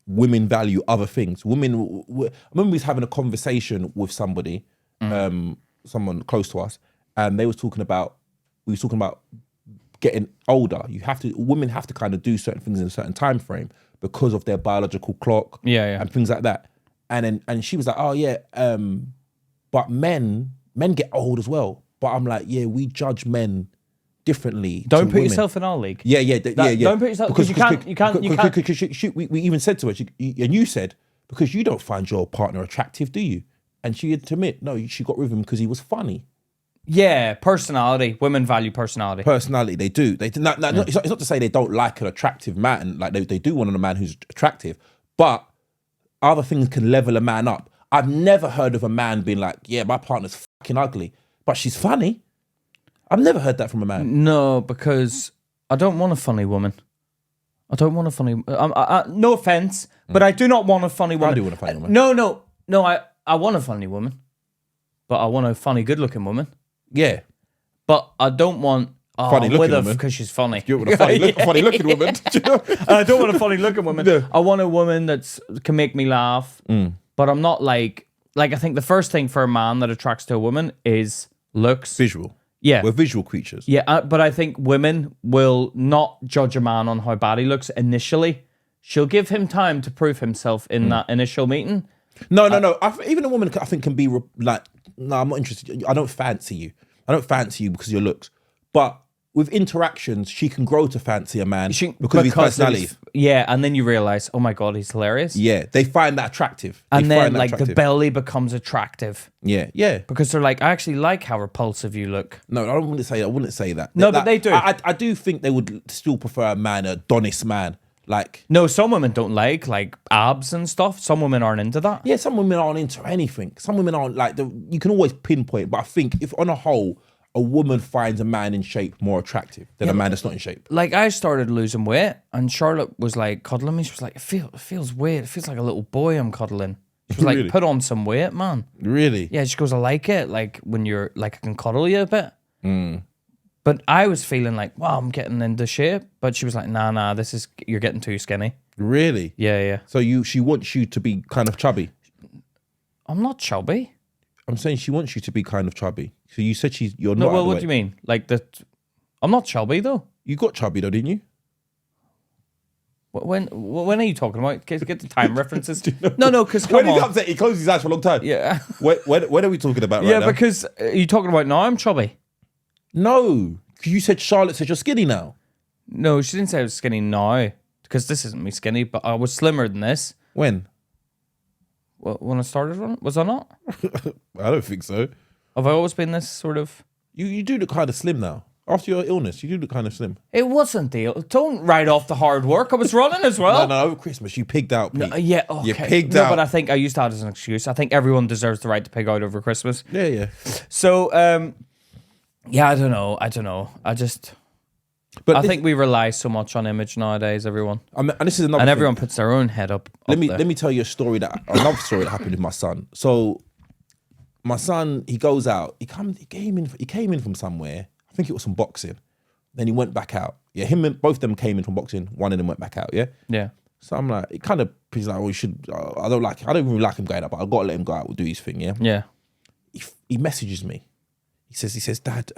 women value other things. I remember we was having a conversation with somebody, someone close to us, and we were talking about getting older. Women have to kind of do certain things in a certain time frame because of their biological clock, and things like that. And she was like, oh yeah, but men get old as well. But I'm like, yeah, we judge men differently. Don't put women. yourself in our league. Yeah. Don't put yourself because you can't. We even said to her, and you said, because you don't find your partner attractive, do you? And she had to admit, no, she got rid of him because he was funny. Yeah, personality. Women value personality. Personality, they do. It's not to say they don't like an attractive man. Like they do want a man who's attractive, but other things can level a man up. I've never heard of a man being like, yeah, my partner's fucking ugly, but she's funny. I've never heard that from a man. No, because I don't want a funny woman. I don't want a funny... no offense, but I do not want a funny woman. I do want a funny woman. No, I want a funny woman, but I want a funny, good-looking woman. Yeah. But I don't want... funny looking woman because she's funny. You want a funny looking woman? I don't want a funny looking woman. No. I want a woman that can make me laugh. But I'm not like I think the first thing for a man that attracts to a woman is looks. Visual. Yeah. We're visual creatures. Yeah, but I think women will not judge a man on how bad he looks initially. She'll give him time to prove himself in that initial meeting. No. Even a woman, I think, can be like, no, I'm not interested. I don't fancy you. I don't fancy you because of your looks. But with interactions, she can grow to fancy a man because of his personality. Yeah, and then you realise, oh my God, he's hilarious. Yeah, they find that attractive. And then like the belly becomes attractive. Yeah. Because they're like, I actually like how repulsive you look. No, I wouldn't say that. No, but they do. I do think they would still prefer a man, a Adonis man. Like, no, some women don't like abs and stuff. Some women aren't into that. Yeah, some women aren't into anything. Some women aren't like, you can always pinpoint, but I think if on a whole, a woman finds a man in shape more attractive than a man that's not in shape. Like, I started losing weight, and Charlotte was like cuddling me. She was like, it feels weird. It feels like a little boy I'm cuddling. She was Really? like, put on some weight, man. Really? Yeah, she goes, I like it. Like, when you're like, I can cuddle you a bit. But I was feeling like, wow, I'm getting into shape. But she was like, nah, you're getting too skinny. Really? Yeah. So she wants you to be kind of chubby? I'm not chubby. I'm saying she wants you to be kind of chubby. So you said you're not. No, well, what do you mean? Like that? I'm not chubby though. You got chubby though, didn't you? When are you talking about? Get the time references. No, because come on. When he's upset, he closes his eyes for a long time. Yeah. When are we talking about right now? Yeah, because you're talking about now I'm chubby. No, because you said Charlotte said you're skinny now. No, she didn't say I was skinny now. Because this isn't me skinny, but I was slimmer than this. When? Well, when I started running? Was I not? I don't think so. Have I always been this sort of... You do look kind of slim now. After your illness, you do look kind of slim. It wasn't the. Don't write off the hard work. I was running as well. No, over Christmas you pigged out. Pete. Yeah, okay. You pigged out. But I think I used that as an excuse. I think everyone deserves the right to pig out over Christmas. Yeah. So, yeah, I don't know. I think we rely so much on image nowadays, everyone. And this is another And thing. everyone puts their own head up. Let me tell you another story that happened with my son. So my son, he goes out. He came in from somewhere. I think it was from boxing. Then he went back out. Yeah, both of them came in from boxing. One of them went back out. Yeah. Yeah. So I'm like, he's like, oh, you should. I don't really like him going out, but I gotta let him go out and do his thing. Yeah. Yeah. He messages me. He says, Dad,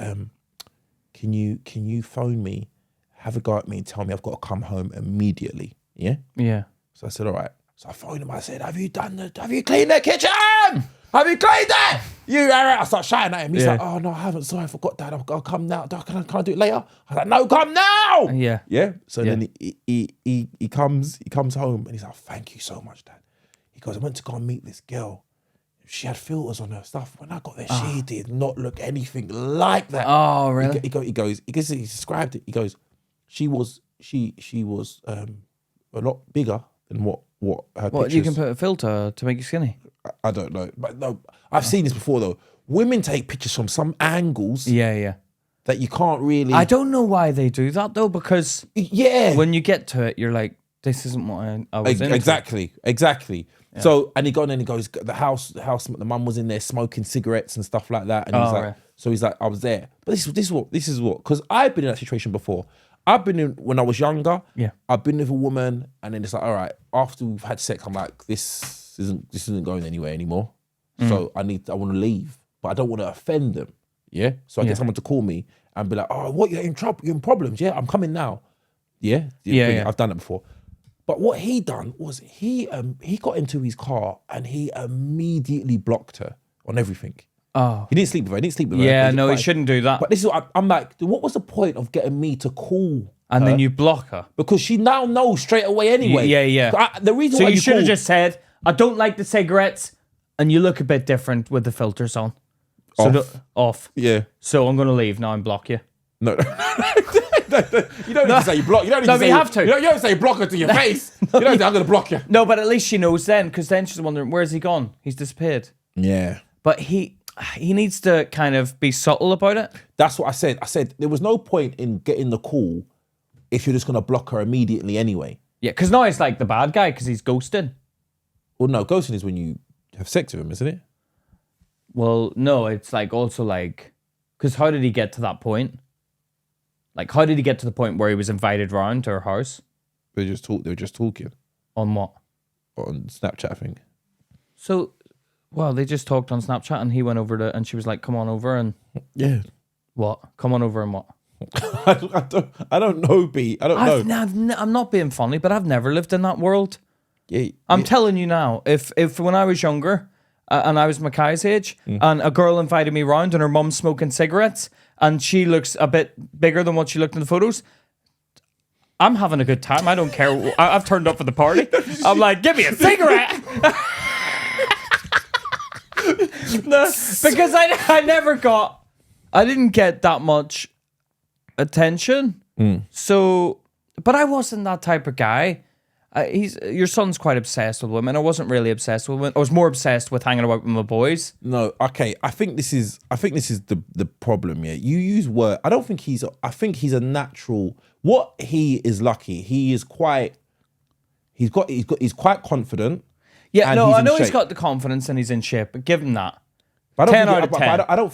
can you phone me, have a go at me, and tell me I've got to come home immediately? Yeah. Yeah. So I said, all right. So I phoned him. I said, have you cleaned the kitchen? Have you cleaned it? I start shouting at him. He's like, oh no, I haven't. Sorry, I forgot, Dad. I'll come now. Can I do it later? I was like, no, come now. Yeah. Yeah. So then he comes home and he's like, thank you so much, Dad. He goes, I went to go and meet this girl. She had filters on her stuff. When I got there, she did not look anything like that. Oh, really? He described it. He goes, she was a lot bigger than what her pictures. You can put a filter to make you skinny? I don't know. But no, I've seen this before though. Women take pictures from some angles Yeah. that you can't really... I don't know why they do that though, because when you get to it, you're like, this isn't what I was into. Exactly. Yeah. So, and he goes, the house, the mum was in there smoking cigarettes and stuff like that. And he's like, so he's like, I was there. But this is what, because I've been in that situation before. I've been in, when I was younger, I've been with a woman and then it's like, all right, after we've had sex, I'm like, this isn't going anywhere anymore. So I want to leave, but I don't want to offend them. Yeah. So I get someone to call me and be like, oh, what, you're in trouble, you're in problems. Yeah, I'm coming now. Yeah. I've done it before. But what he done was he got into his car and he immediately blocked her on everything. Oh. He didn't sleep with her. Yeah, no, he shouldn't do that. But this is what I'm like, what was the point of getting me to call and her? then you block her? Because she now knows straight away anyway. Yeah. The reason so why you should have just said, I don't like the cigarettes and you look a bit different with the filters on. So off. Yeah. So I'm going to leave now and block you. No. You don't need to say you block. You don't need to say you have to. You don't say block her to your face. You don't say I'm going to block you. No, but at least she knows then, because then she's wondering, where's he gone? He's disappeared. Yeah. But he needs to kind of be subtle about it. That's what I said. I said there was no point in getting the call if you're just going to block her immediately anyway. Yeah, because now he's like the bad guy because he's ghosting. Well, no, ghosting is when you have sex with him, isn't it? Well, no, it's like also like, because how did he get to that point? Like, how did he get to the point where he was invited round to her house? They were just talking. On what? On Snapchat, I think. So, well, they just talked on Snapchat and he went over and she was like, come on over and... Yeah. What? Come on over and what? I don't know, B. I don't know. I'm not being funny, but I've never lived in that world. Yeah. I'm telling you now, if when I was younger and I was Mackay's age and a girl invited me round and her mum's smoking cigarettes and she looks a bit bigger than what she looked in the photos, I'm having a good time. I don't care. I've turned up for the party. I'm like, give me a cigarette. No, because I didn't get that much attention. So, but I wasn't that type of guy. Your son's quite obsessed with women. I wasn't really obsessed with women. I was more obsessed with hanging out with my boys. No, okay. I think this is the problem. Yeah, you use word. I think he's a natural. What he is lucky. He is quite. He's quite confident. Yeah, no, I know he's got the confidence and he's in shape. But give him that. But 10 out of 10. I don't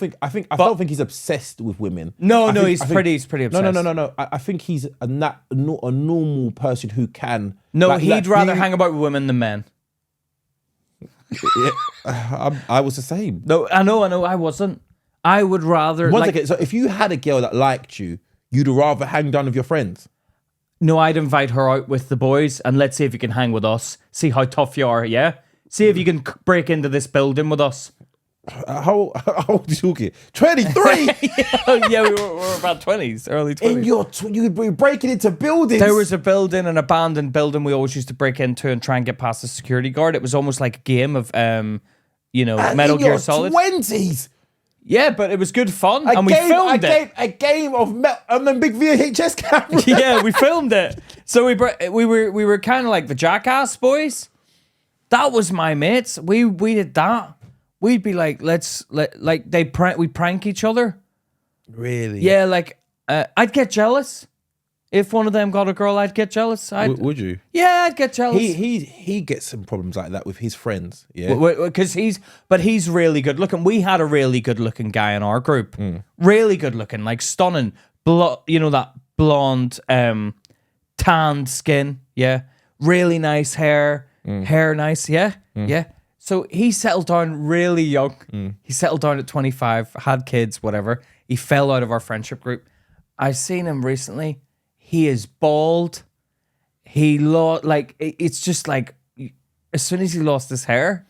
think he's obsessed with women. He's pretty obsessed. No. I think he's a normal person who can. No, he'd rather hang about with women than men. Yeah, I was the same. No, I know, I wasn't. I would rather. So if you had a girl that liked you, you'd rather hang down with your friends. No, I'd invite her out with the boys and let's see if you can hang with us. See how tough you are, yeah? See if you can break into this building with us. How old are you talking? 23? Yeah, we were about 20s, early 20s. You'd be breaking into buildings. There was a building, an abandoned building we always used to break into and try and get past the security guard. It was almost like a game of, Metal Gear Solid. 20s? Yeah, but it was good fun, and we filmed it. A game of on them big VHS cameras. Yeah, we filmed it. So we were kind of like the Jackass boys. That was my mates. We did that. We'd be like, we prank each other. Really? Yeah, like I'd get jealous. If one of them got a girl, I'd get jealous. Would you? Yeah, I'd get jealous. He gets some problems like that with his friends. Yeah, because he's really good looking. We had a really good looking guy in our group. Really good looking, like stunning. That blonde, tanned skin. Yeah, really nice hair. Hair nice. Yeah, yeah. So he settled down really young. He settled down at 25, had kids, whatever. He fell out of our friendship group. I've seen him recently. He is bald. He lost, like, it's just like, as soon as he lost his hair.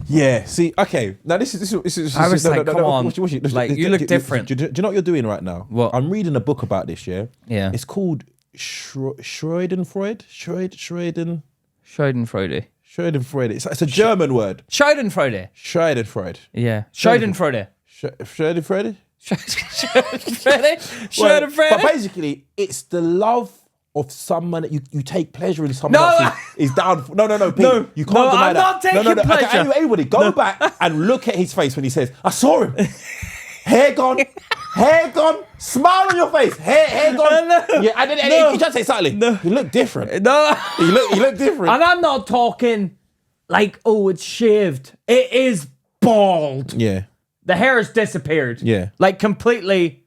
Yeah, see, okay. Now this is I was like, come on. Watch it. Like, you look different. Do you know what you're doing right now? What? I'm reading a book about this, yeah? Yeah. It's called Schadenfreude. Schadenfreude. It's a German word. Schadenfreude. Schadenfreude. Yeah. Schadenfreude. Schadenfreude? Schadenfreude. But basically, it's the love of someone that you take pleasure in someone else is down. No, Pete, No, you can't deny I'm that. not taking pleasure. Okay, anybody, go back and look at his face when he says, I saw him. Hair gone, smile on your face, hair gone. No. Yeah, and then you just say slightly. No. You look different. No. You look different. And I'm not talking like, oh, it's shaved. It is bald. Yeah. The hair has disappeared. Yeah. Like completely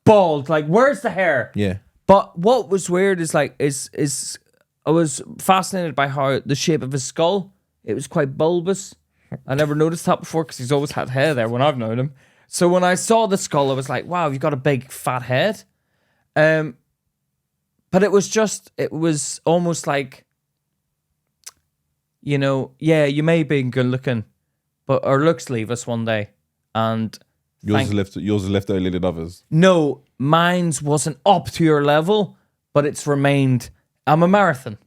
bald. Like, where's the hair? Yeah. But what was weird is like, is I was fascinated by how the shape of his skull, it was quite bulbous. I never noticed that before because he's always had hair there when I've known him. So when I saw the skull, I was like, wow, you've got a big fat head. But it was almost like, yeah, you may be good looking, but our looks leave us one day. And yours is left earlier than others. No, mine's wasn't up to your level, but it's remained. I'm a marathon.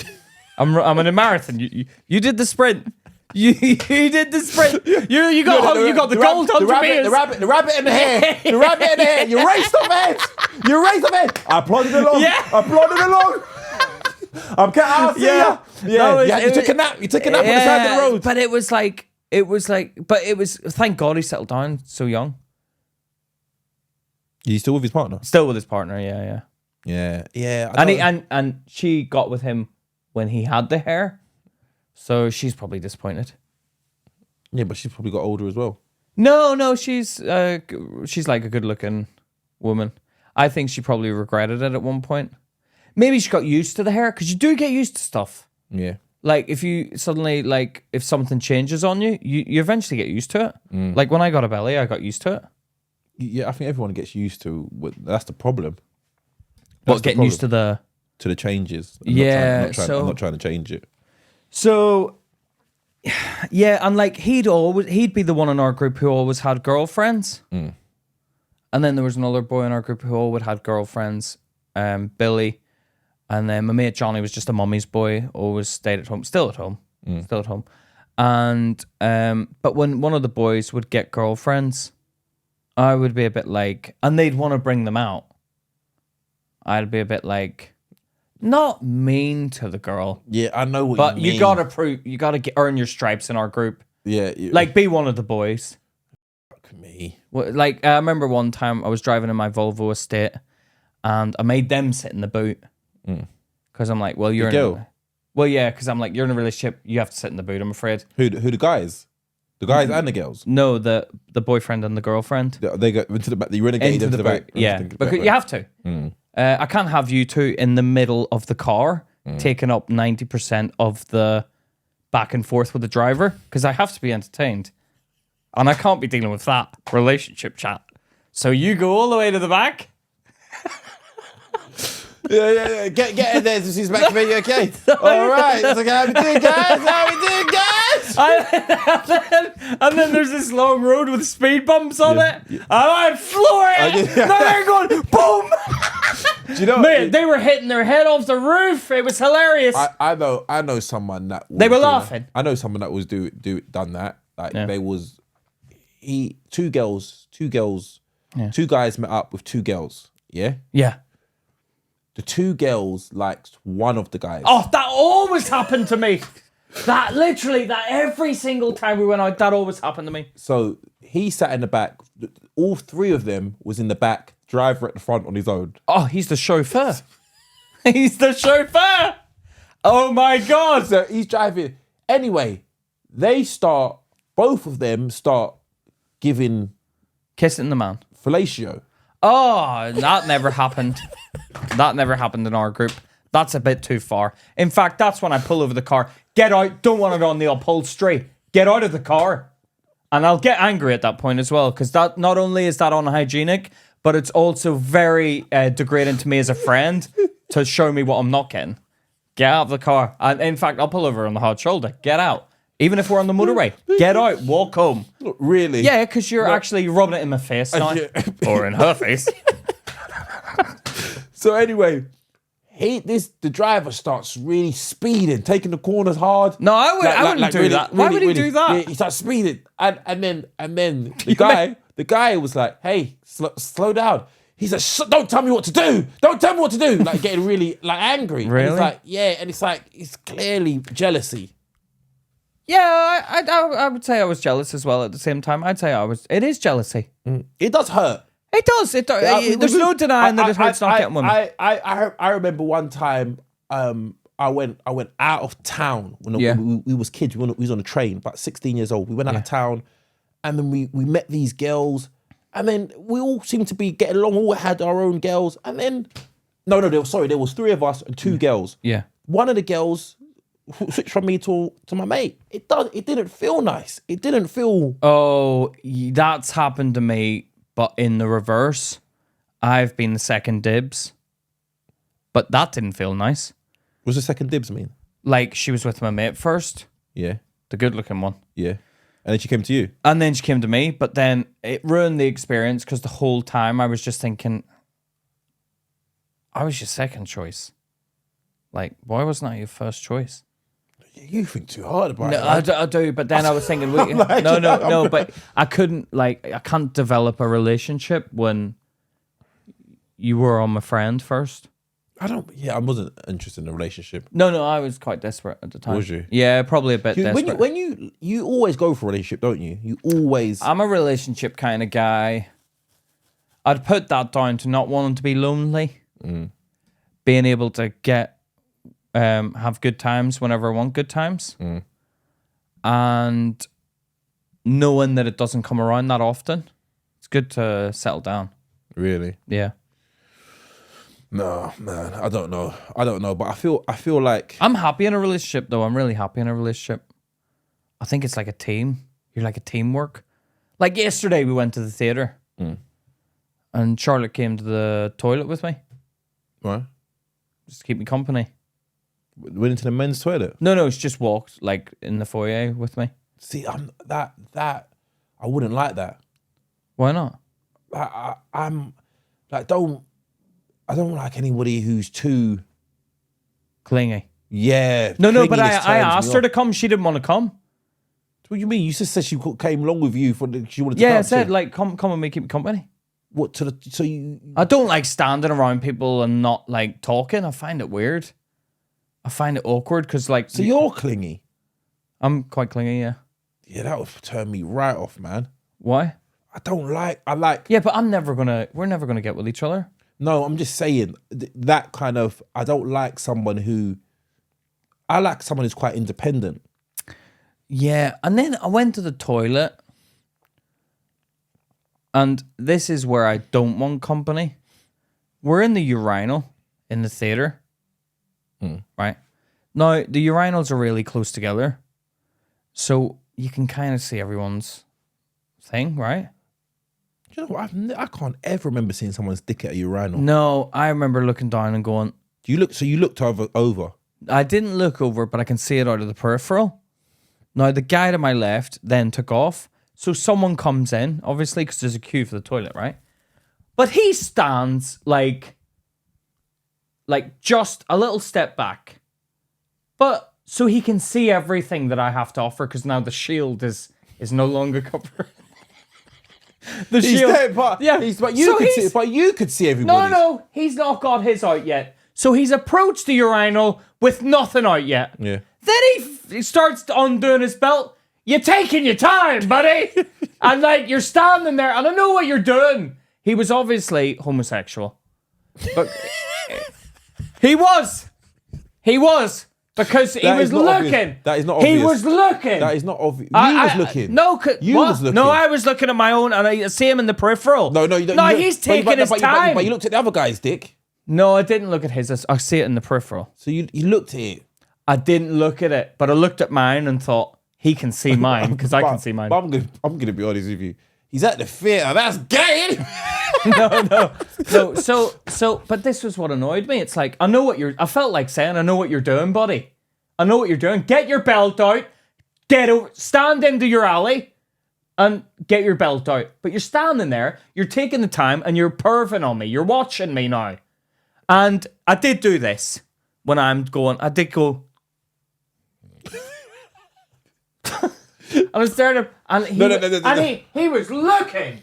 I'm in a marathon. You did the sprint. You did the sprint. You got the gold 100 meters. The rabbit in the hair. The rabbit in the hair. You raced off ahead. I plodded along. Yeah. I'll see ya. Yeah. You took a nap. You took a nap on the side of the road. But it was thank God he settled down so young. He's still with his partner? Still with his partner, yeah. Yeah. And she got with him when he had the hair. So she's probably disappointed. Yeah, but she's probably got older as well. No, she's like a good-looking woman. I think she probably regretted it at one point. Maybe she got used to the hair, because you do get used to stuff. Yeah. Like, if you suddenly, like, if something changes on you, you eventually get used to it. Like, when I got a belly, I got used to it. Yeah, I think everyone gets used to that's the problem. Getting used to the changes. I'm not trying to change it. So, yeah, and like he'd be the one in our group who always had girlfriends. And then there was another boy in our group who always had girlfriends, Billy. And then my mate Johnny was just a mummy's boy, always stayed at home, still at home. And but when one of the boys would get girlfriends, I would be a bit like, and they'd want to bring them out. I'd be a bit like, not mean to the girl. Yeah, I know what you mean. But you gotta earn your stripes in our group. Yeah. Like, be one of the boys. Fuck me. Like, I remember one time I was driving in my Volvo estate and I made them sit in the boot. Because I'm like, well, you're because I'm like, you're in a relationship, you have to sit in the boot, I'm afraid. Who the guys? The guys and the girls? No, the boyfriend and the girlfriend. They go into the back, you renegade into the back. Yeah, because you have to. I can't have you two in the middle of the car taking up 90% of the back and forth with the driver, because I have to be entertained. And I can't be dealing with that relationship chat. So you go all the way to the back. Yeah. Get in there to see his back. You okay? All right. It's like, how we doing, guys? And then there's this long road with speed bumps on it. And I'm flooring it. They're going boom. Do you know? Man, they were hitting their head off the roof. It was hilarious. I know someone that they were laughing. I know someone that was done that. Like they was, two guys met up with two girls. Yeah. Yeah. The two girls liked one of the guys. Oh, that always happened to me. That every single time we went out, that always happened to me. So he sat in the back. All three of them was in the back. Driver at the front on his own. Oh, he's the chauffeur. He's the chauffeur. Oh my God. So he's driving. Anyway, both of them start giving kissing the man. fellatio. Oh, that never happened. That never happened in our group. That's a bit too far. In fact, that's when I pull over the car. Get out. Don't want it on the upholstery. Get out of the car. And I'll get angry at that point as well, because that not only is that unhygienic, but it's also very degrading to me as a friend to show me what I'm not getting. Get out of the car. And in fact, I'll pull over on the hard shoulder. Get out. Even if we're on the motorway. Get out. Walk home. Really? Yeah, because you're actually rubbing it in my face now. Or in her face. So anyway, the driver starts really speeding, taking the corners hard. No, I wouldn't do really, that. Why would he do that? Yeah, he starts speeding, and then the guy was like, "Hey, slow down." He's like, "Don't tell me what to do. Don't tell me what to do." Like getting really angry. Really? And he's like, yeah, and it's like it's clearly jealousy. Yeah, I would say I was jealous as well at the same time. I'd say it is jealousy. It does hurt. It does. There's no denying that it hurts not getting women. I remember one time I went out of town when we was kids. We was on a train, about 16 years old. We went out of town, and then we met these girls, and then we all seemed to be getting along. We all had our own girls, and then there was three of us and two girls. Yeah. One of the girls switched from me to my mate. It didn't feel nice. It didn't feel. Oh, that's happened to me. But in the reverse, I've been the second dibs. But that didn't feel nice. What does the second dibs mean? Like, she was with my mate first. Yeah. The good-looking one. Yeah. And then she came to you? And then she came to me. But then it ruined the experience because the whole time I was just thinking, I was your second choice. Like, why wasn't I your first choice? You think too hard about it. I do, but then I was thinking, no, but I can't develop a relationship when you were on my friend first. I wasn't interested in a relationship. No, I was quite desperate at the time. Was you? Yeah, probably a bit desperate. When you always go for a relationship, don't you? You always... I'm a relationship kind of guy. I'd put that down to not wanting to be lonely. Being able to get... have good times whenever I want good times. And knowing that it doesn't come around that often. It's good to settle down. Really? Yeah. No, man, I don't know, but I feel like I'm happy in a relationship though. I'm really happy in a relationship. I think it's like a team. You're like a teamwork. Like yesterday we went to the theater and Charlotte came to the toilet with me. Right. Just to keep me company. Went into the men's toilet? No, she just walked like in the foyer with me. See, I'm that I wouldn't like that. Why not? I'm like I don't like anybody who's too clingy. Yeah. No, but I asked her to come. She didn't want to come. What do you mean? You just said she came along with you she wanted to come. Yeah, I said like come with me, keep me company. What so you? I don't like standing around people and not like talking. I find it weird. I find it awkward because like. So you're clingy. I'm quite clingy, yeah. Yeah, that would turn me right off, man. Why? I like. Yeah, but we're never gonna get with each other. No, I'm just saying that kind of. I don't like someone who. I like someone who's quite independent. Yeah, and then I went to the toilet, and this is where I don't want company. We're in the urinal in the theater, right? Now the urinals are really close together, so you can kind of see everyone's thing, right? You know what? I can't ever remember seeing someone's dick at a urinal. No, I remember looking down and going. You looked over. I didn't look over, but I can see it out of the peripheral. Now, the guy to my left then took off. So someone comes in, obviously, because there's a queue for the toilet, right? But he stands like just a little step back. But so he can see everything that I have to offer because now the shield is no longer covered. The He's shield. there, but Yeah. but you could see everybody. No, he's not got his out yet. So he's approached the urinal with nothing out yet. Yeah. Then he starts undoing his belt. You're taking your time, buddy. And like you're standing there, and I know what you're doing. He was obviously homosexual, but he was because he was looking. That is not obvious. He was looking. That is not obvious. You was looking. No, you was looking. No, I was looking at my own, and I see him in the peripheral. No, you don't. No, he's taking his time. But you looked at the other guy's dick. No, I didn't look at his. I see it in the peripheral. So you looked at it. I didn't look at it, but I looked at mine and thought he can see mine because I can see mine. But I'm gonna be honest with you. He's at the theatre. That's gay. No. But this was what annoyed me. It's like I felt like saying, I know what you're doing, buddy. I know what you're doing. Get your belt out. Stand into your alley and get your belt out. But you're standing there. You're taking the time and you're perving on me. You're watching me now. And I did do this when I did go. And I stared at him, and he was looking.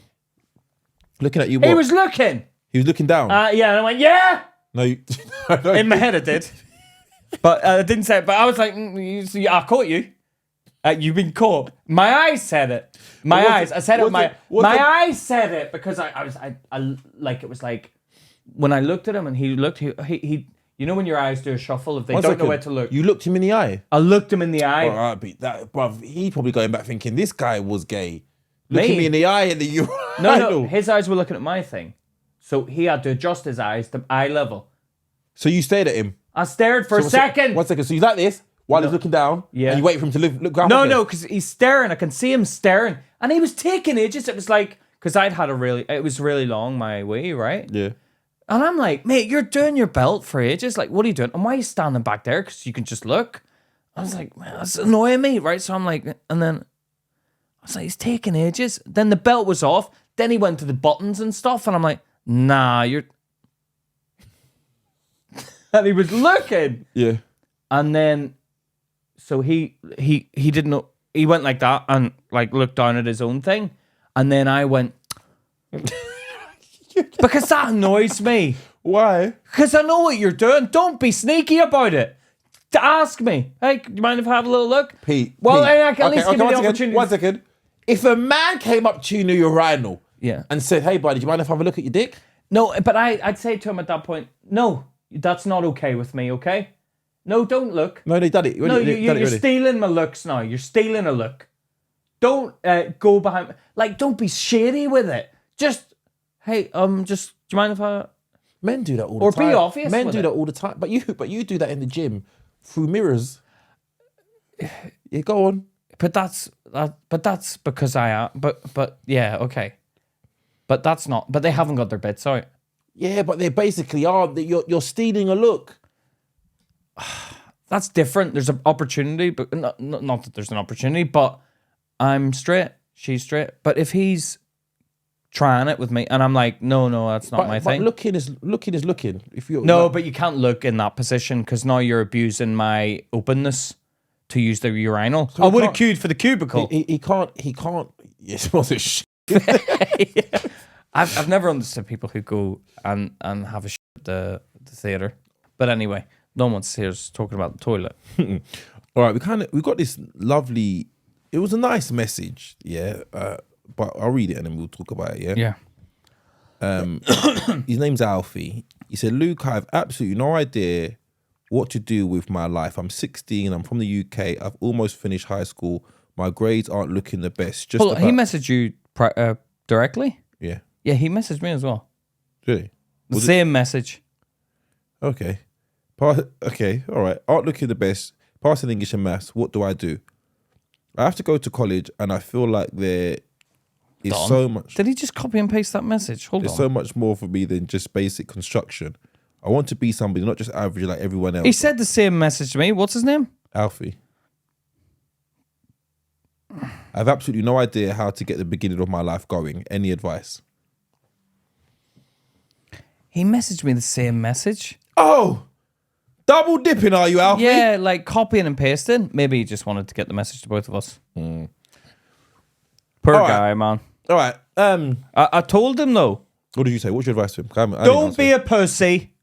Looking at you. He was looking. He was looking down. Yeah, and I went, yeah. No, In my head I did. But I didn't say it. But I was like, I caught you. You've been caught. My eyes said it. My eyes. I said it. My eyes said it because I like it was like when I looked at him and he looked. He you know when your eyes do a shuffle if they don't know where to look. You looked him in the eye. I looked him in the eye. All right, but bruv, he probably going back thinking this guy was gay. Looking me in the eye and the urinal. No, his eyes were looking at my thing. So he had to adjust his eyes to eye level. So you stared at him? I stared for a second. 1 second. So he's like this while he's looking down. Yeah. And you wait for him to look down. No, because he's staring. I can see him staring. And he was taking ages. It was like, because it was really long my way, right? Yeah. And I'm like, mate, you're doing your belt for ages. Like, what are you doing? And why are you standing back there? Because you can just look. I was like, man, that's annoying me, right? So I'm like, and then I was like, he's taking ages. Then the belt was off. Then he went to the buttons and stuff. And I'm like, nah, you're... And he was looking. Yeah. And then, so he didn't know. He went like that and like looked down at his own thing. And then I went... Because that annoys me. Why? Because I know what you're doing. Don't be sneaky about it. To ask me, hey, do you mind if I have a little look? Pete. Well, Pete. I can at least give me the opportunity. 1 second. If a man came up to you in your urinal Yeah. and said, hey, buddy, do you mind if I have a look at your dick? No, but I'd say to him at that point, no, that's not okay with me, okay? No, don't look. No, they done it. No, you're stealing my looks now. You're stealing a look. Don't go behind... Like, don't be shady with it. Just, hey, do you mind if I... Men do that all the time. Or be obvious Men with do it. that all the time. But you do that in the gym through mirrors. Yeah, go on. But that's because I am. But yeah, okay. But that's not. But they haven't got their bits out. Yeah, but they basically are. You're stealing a look. That's different. There's an opportunity, but not that there's an opportunity. But I'm straight. She's straight. But if he's trying it with me, and I'm like, no, that's not my thing. But looking is looking. If you're but you can't look in that position because now you're abusing my openness to use the urinal. So I would have queued for the cubicle. He can't. Yeah, it smells of shit. Yeah. I've never understood people who go and have a shit at the theatre. But anyway, no one wants to hear us talking about the toilet. All right, we got this lovely. It was a nice message, yeah. But I'll read it and then we'll talk about it, yeah? Yeah. His name's Alfie. He said, Luke, I have absolutely no idea what to do with my life. I'm 16, I'm from the UK, I've almost finished high school. My grades aren't looking the best. He messaged you directly? Yeah. Yeah, he messaged me as well. Really? The same message. Okay. Okay, all right. Aren't looking the best. Passing English and maths, what do I do? I have to go to college and I feel like there is so much. Did he just copy and paste that message? There's so much more for me than just basic construction. I want to be somebody, not just average like everyone else. He said the same message to me. What's his name? Alfie. I have absolutely no idea how to get the beginning of my life going. Any advice? He messaged me the same message. Oh! Double dipping, are you, Alfie? Yeah, like copying and pasting. Maybe he just wanted to get the message to both of us. Poor guy, man. All right. I told him though. What did you say? What's your advice to him? Don't be a pussy.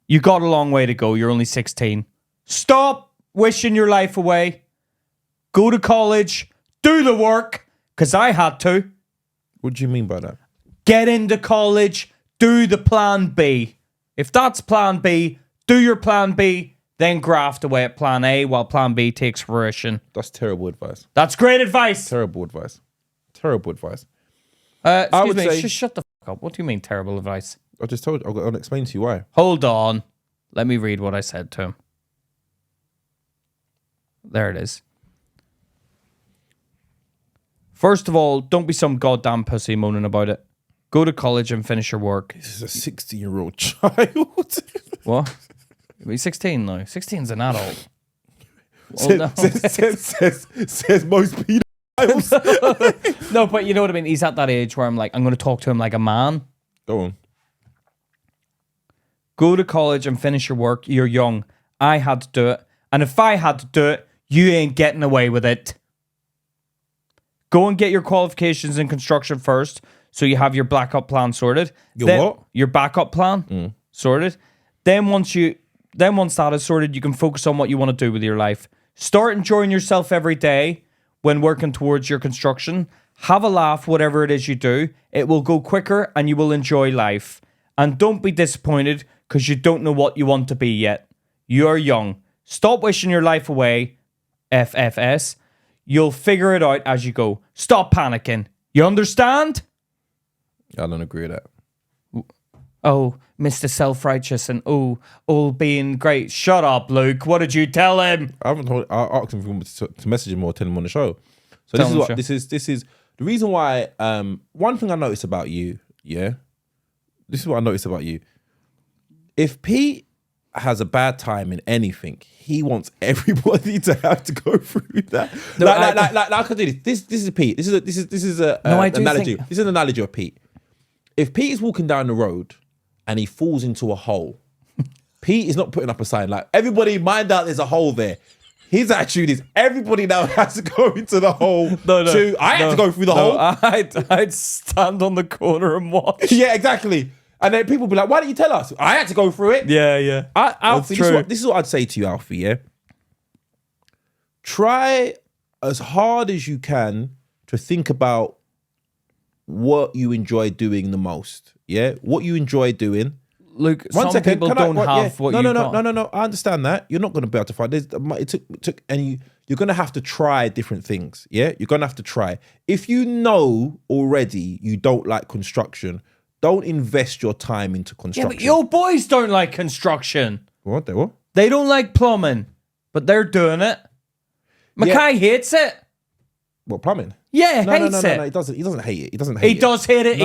You got a long way to go. You're only 16. Stop wishing your life away. Go to college. Do the work. Because I had to. What do you mean by that? Get into college. Do the plan B. If that's plan B, do your plan B, then graft away at plan A while plan B takes fruition. That's terrible advice. That's great advice. Terrible advice. Terrible advice. Excuse me, just shut the fuck up. What do you mean terrible advice? I just told you. I'm going to explain to you why. Hold on. Let me read what I said to him. There it is. First of all, don't be some goddamn pussy moaning about it. Go to college and finish your work. This is a 16-year-old child. What? He's 16 now. 16's an adult. Says most pedophiles. No, but you know what I mean? He's at that age where I'm going to talk to him like a man. Go on. Go to college and finish your work. You're young. I had to do it. And if I had to do it, you ain't getting away with it. Go and get your qualifications in construction first, so you have your backup plan sorted. What? Your backup plan sorted. Then once that is sorted, you can focus on what you want to do with your life. Start enjoying yourself every day when working towards your construction. Have a laugh, whatever it is you do. It will go quicker and you will enjoy life. And don't be disappointed because you don't know what you want to be yet. You're young. Stop wishing your life away, FFS. You'll figure it out as you go. Stop panicking. You understand? I don't agree with that. Oh, Mr. Self-Righteous and all being great. Shut up, Luke. What did you tell him? I asked him to message him or tell him on the show. So this is the reason why. One thing I noticed about you, yeah. This is what I noticed about you. If Pete has a bad time in anything, he wants everybody to have to go through that. No, like I can do this. This is Pete. This is an analogy. This is an analogy of Pete. If Pete is walking down the road and he falls into a hole, Pete is not putting up a sign like, everybody mind out, there's a hole there. His attitude is everybody now has to go into the hole. I had to go through the hole. I'd stand on the corner and watch. Yeah, exactly. And then people be like, why didn't you tell us? I had to go through it. Yeah. Alfie, this is what I'd say to you, Alfie, yeah? Try as hard as you can to think about what you enjoy doing the most, yeah? What you enjoy doing. Luke, some people don't have what you got. No. I understand that. You're not going to be able to find this. It took, and you're going to have to try different things, yeah? You're going to have to try. If you know already you don't like construction, don't invest your time into construction. Yeah, but your boys don't like construction. What? They what? They don't like plumbing, but they're doing it. Mackay hates it. What, plumbing? Yeah, hates it. No, he doesn't hate it. He doesn't hate it. He does hate it.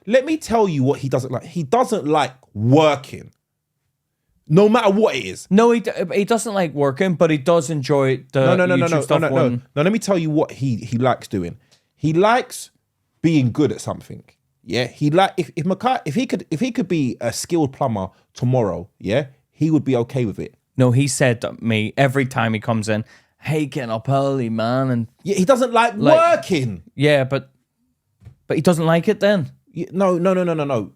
Let me tell you what he doesn't like. He doesn't like working. No matter what it is. No, he doesn't like working, but he does enjoy the YouTube stuff. No, let me tell you what he likes doing. He likes being good at something. Yeah, if he could be a skilled plumber tomorrow, yeah, he would be okay with it. No, he said to me every time he comes in, "Hey, getting up early, man," and yeah, he doesn't like working. Yeah, but he doesn't like it then. No.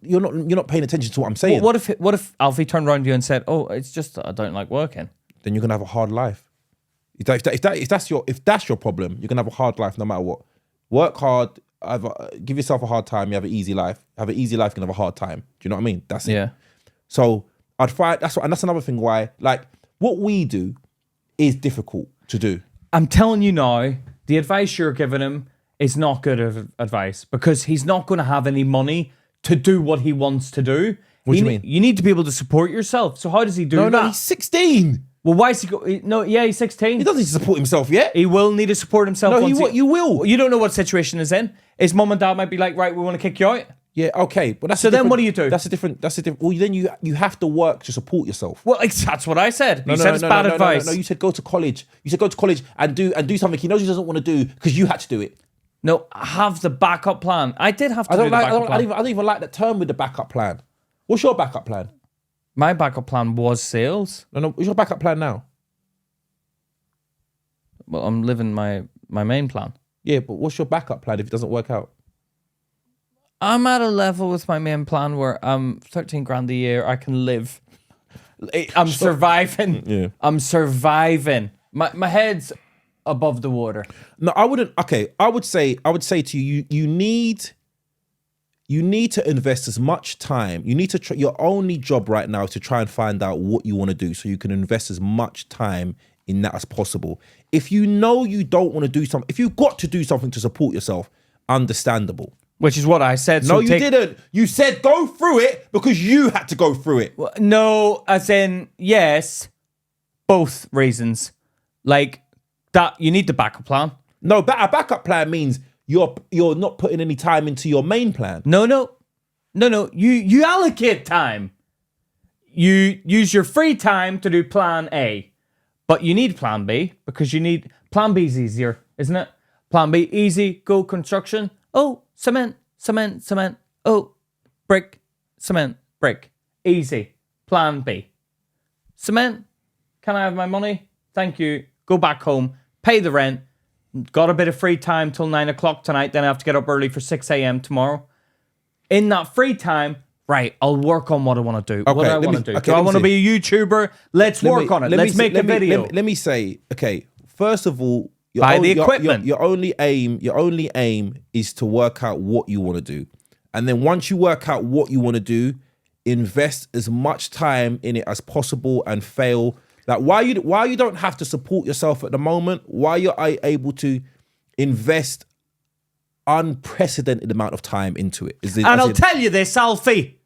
You're not paying attention to what I'm saying. Well, what if Alfie turned around to you and said, "Oh, it's just that I don't like working." Then you're gonna have a hard life. If that's your problem, you're gonna have a hard life no matter what. Work hard. Give yourself a hard time. You have an easy life. Have an easy life. You can have a hard time. Do you know what I mean? That's it. Yeah. So I'd find and that's another thing why, like, what we do is difficult to do. I'm telling you now, the advice you're giving him is not good advice because he's not going to have any money to do what he wants to do. What do you mean? You need to be able to support yourself. So how does he do that? No, he's 16. Well, why is he he's 16. He doesn't need to support himself yet. He will need to support himself. No, you will. You don't know what situation he's in. His mum and dad might be like, right, we want to kick you out. Yeah, okay, but so then what do you do? That's a different. Well, then you have to work to support yourself. Well, that's what I said. You said it's bad advice. No, you said go to college. You said go to college and do something he knows he doesn't want to do because you had to do it. No, have the backup plan. I did have to do the backup plan. I don't even like that term with the backup plan. What's your backup plan? My backup plan was sales. No. What's your backup plan now? Well, I'm living my main plan. Yeah, but what's your backup plan if it doesn't work out? I'm at a level with my main plan where 13 grand a year, I can live. I'm surviving. Yeah. I'm surviving. My head's above the water. No, I wouldn't. Okay, I would say to you, you need to invest as much time. You need to your only job right now is to try and find out what you want to do so you can invest as much time in that as possible. If you know you don't want to do something, if you've got to do something to support yourself, understandable. Which is what I said. No, you didn't. You said go through it because you had to go through it. Well, no, as in, yes, both reasons. Like, that you need the backup plan. No, a backup plan means you're not putting any time into your main plan. No. You allocate time. You use your free time to do plan A. But you need plan B because plan B is easier, isn't it? Plan B, easy, go construction. Oh, cement. Oh, brick, cement, brick. Easy. Plan B. Cement. Can I have my money? Thank you. Go back home. Pay the rent. Got a bit of free time till 9 o'clock tonight. Then I have to get up early for 6 a.m. tomorrow. In that free time, right, I'll work on what I want to do. Okay, what do I want to do? Okay, do I want to be a YouTuber? Let's work on it. Let's make a video. Let me say, okay, first of all, buy the equipment. Your only aim is to work out what you want to do. And then once you work out what you want to do, invest as much time in it as possible and fail. Like why you don't have to support yourself at the moment, why you're able to invest unprecedented amount of time into it. I'll tell you this, Alfie.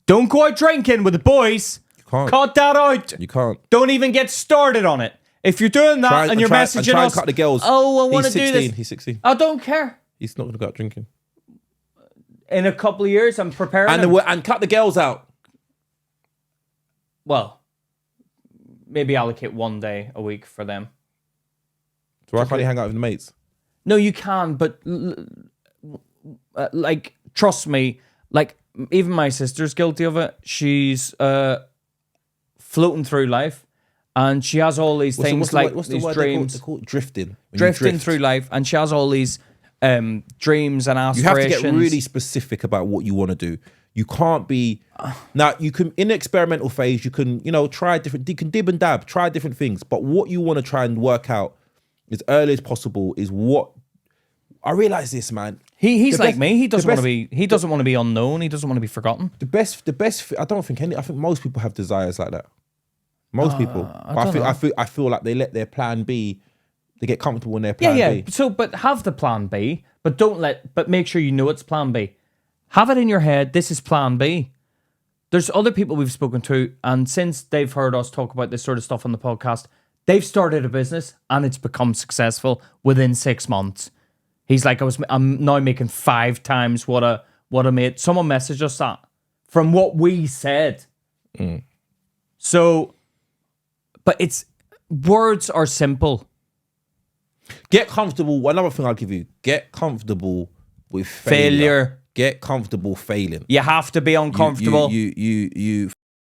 Don't go out drinking with the boys. You can't. Cut that out. You can't. Don't even get started on it. If you're doing that and you're messaging us, cut the girls. Oh, I want to do this. He's 16. I don't care. He's not going to go out drinking. In a couple of years, I'm preparing. And cut the girls out. Well, maybe allocate 1 day a week for them. So why can't he hang out with the mates? No, you can, but like, trust me, like, even my sister's guilty of it. She's floating through life. And she has all these things like these dreams. They call it drifting. Drifting through life. And she has all these dreams and aspirations. You have to get really specific about what you want to do. You can't be... Now, you can, in the experimental phase, you can, try different... You can dib and dab, try different things. But what you want to try and work out as early as possible is what... I realize this, man. He's like me. He doesn't want to be... He doesn't want to be unknown. He doesn't want to be forgotten. The best... I don't think any... I think most people have desires like that. Most people. I feel like they let their plan B, they get comfortable in their plan B. So, but have the plan B, but make sure you know it's plan B. Have it in your head, this is plan B. There's other people we've spoken to, and since they've heard us talk about this sort of stuff on the podcast, they've started a business and it's become successful within 6 months. He's like, I'm now making 5 times what I made. Someone messaged us that from what we said. So... But words are simple. Get comfortable. Another thing I'll give you: get comfortable with failure. Get comfortable failing. You have to be uncomfortable. You.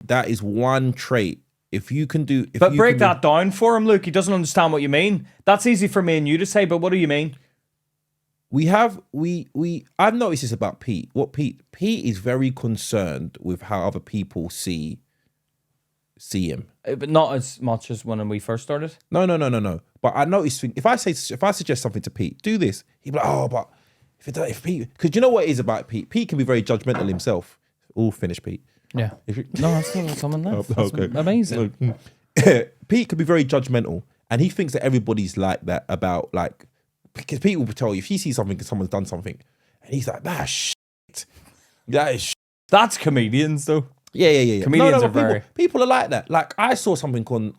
That is one trait. If you can do, break that down for him, Luke. He doesn't understand what you mean. That's easy for me and you to say, but what do you mean? I've noticed this about Pete. Pete is very concerned with how other people see him. But not as much as when we first started. No. But I noticed if I suggest something to Pete, do this, he'd be like, oh, but if Pete, because you know what it is about Pete? Pete can be very judgmental himself. All finished, Pete. Yeah. No, that's still someone left. That's amazing. Pete can be very judgmental, and he thinks that everybody's like that about like, because Pete will tell you if he sees something because someone's done something, and he's like, that's shit. That is shit. That's comedians though. Yeah. Comedians are very... People are like that. Like I saw something on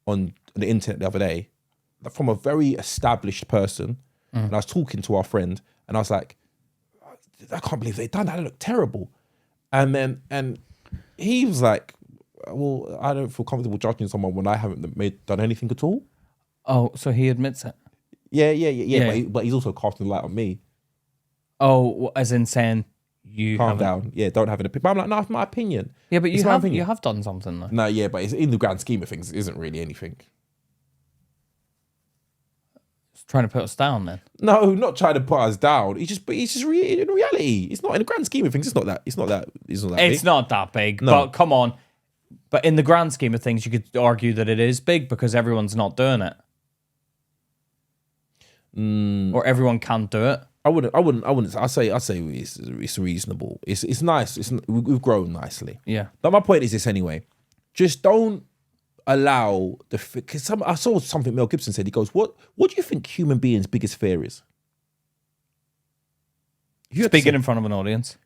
the internet the other day from a very established person, and I was talking to our friend, and I was like, I can't believe they done that. It looked terrible. And he was like, well, I don't feel comfortable judging someone when I haven't done anything at all. Oh, so he admits it. Yeah. But he's also casting the light on me. Oh, as in saying. You calm down. Yeah, don't have an opinion. But I'm like, no, it's my opinion. Yeah, but you have done something though. No, yeah, but it's in the grand scheme of things, it isn't really anything. Trying to put us down then? No, not trying to put us down. He's just in reality. It's not in the grand scheme of things. It's not that big. It's not that big, No. but come on. But in the grand scheme of things, you could argue that it is big because everyone's not doing it. Or everyone can't do it. I wouldn't. I say it's reasonable. It's nice. We've grown nicely. Yeah. But my point is this anyway. Just don't allow because I saw something Mel Gibson said. He goes, "What do you think human beings' biggest fear is?" Speaking in front of an audience.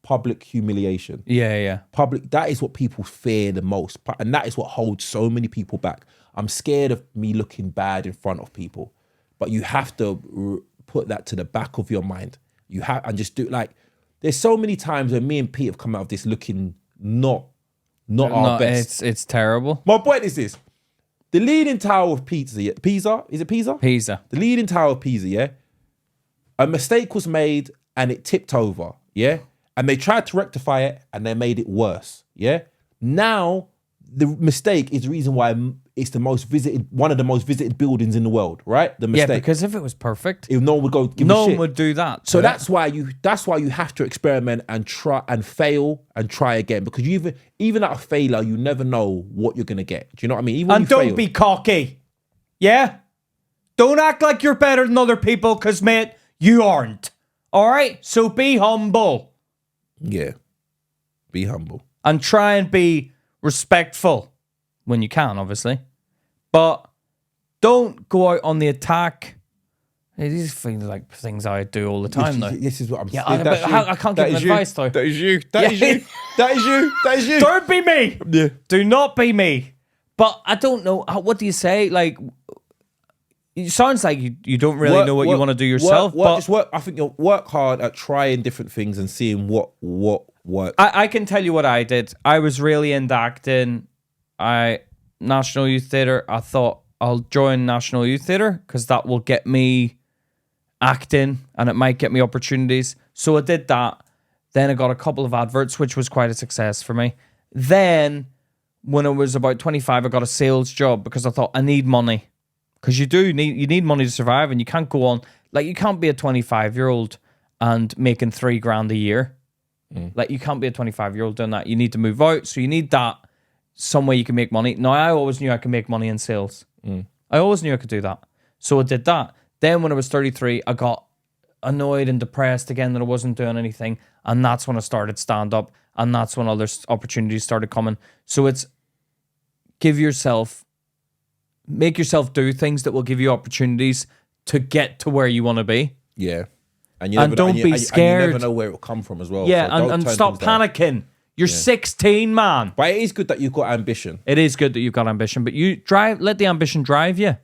Public humiliation. Yeah. Public. That is what people fear the most, and that is what holds so many people back. I'm scared of me looking bad in front of people, but you have to put that to the back of your mind. You have and just do like. There's so many times when me and Pete have come out of this looking not our best. It's terrible. My point is this. The Leaning Tower of Pisa, is it Pisa? Pisa. The Leaning Tower of Pisa, yeah? A mistake was made and it tipped over, yeah? And they tried to rectify it and they made it worse, yeah? Now, the mistake is the reason why it's one of the most visited buildings in the world, right? The mistake. Yeah, because if it was perfect, if no one would go give no a one shit. would do that. So that's why you have to experiment and try and fail and try again, because even at a failure, you never know what you're gonna get. Do you know what I mean? Even and don't be cocky. Yeah? Don't act like you're better than other people, because, mate, you aren't. All right? So be humble. Yeah. Be humble. And try and be respectful when you can, obviously. But don't go out on the attack. These things like things I do all the time, though. This is what I'm saying. I can't give advice, though. That is you. That is you. That is you. Don't be me. Yeah. Do not be me. But I don't know. What do you say? Like, it sounds like you don't really know what you want to do yourself. I think you'll work hard at trying different things and seeing what works. I can tell you what I did. I was really into acting. National Youth Theatre. I thought I'll join National Youth Theatre because that will get me acting and it might get me opportunities. So I did that. Then I got a couple of adverts, which was quite a success for me. Then when I was about 25, I got a sales job because I thought I need money. Because you need money to survive, and you can't go on, like, you can't be a 25-year-old and making $3,000 a year. Like, you can't be a 25-year-old doing that. You need to move out, so you need that some way you can make money. Now, I always knew I could make money in sales. I always knew I could do that. So I did that. Then when I was 33, I got annoyed and depressed again that I wasn't doing anything, and that's when I started stand-up, and that's when other opportunities started coming. So it's make yourself do things that will give you opportunities to get to where you want to be. Yeah. And don't be scared. And you never know where it will come from as well. Yeah, so and stop panicking. You're 16, man. But it is good that you've got ambition. It is good that you've got ambition, but let the ambition drive you.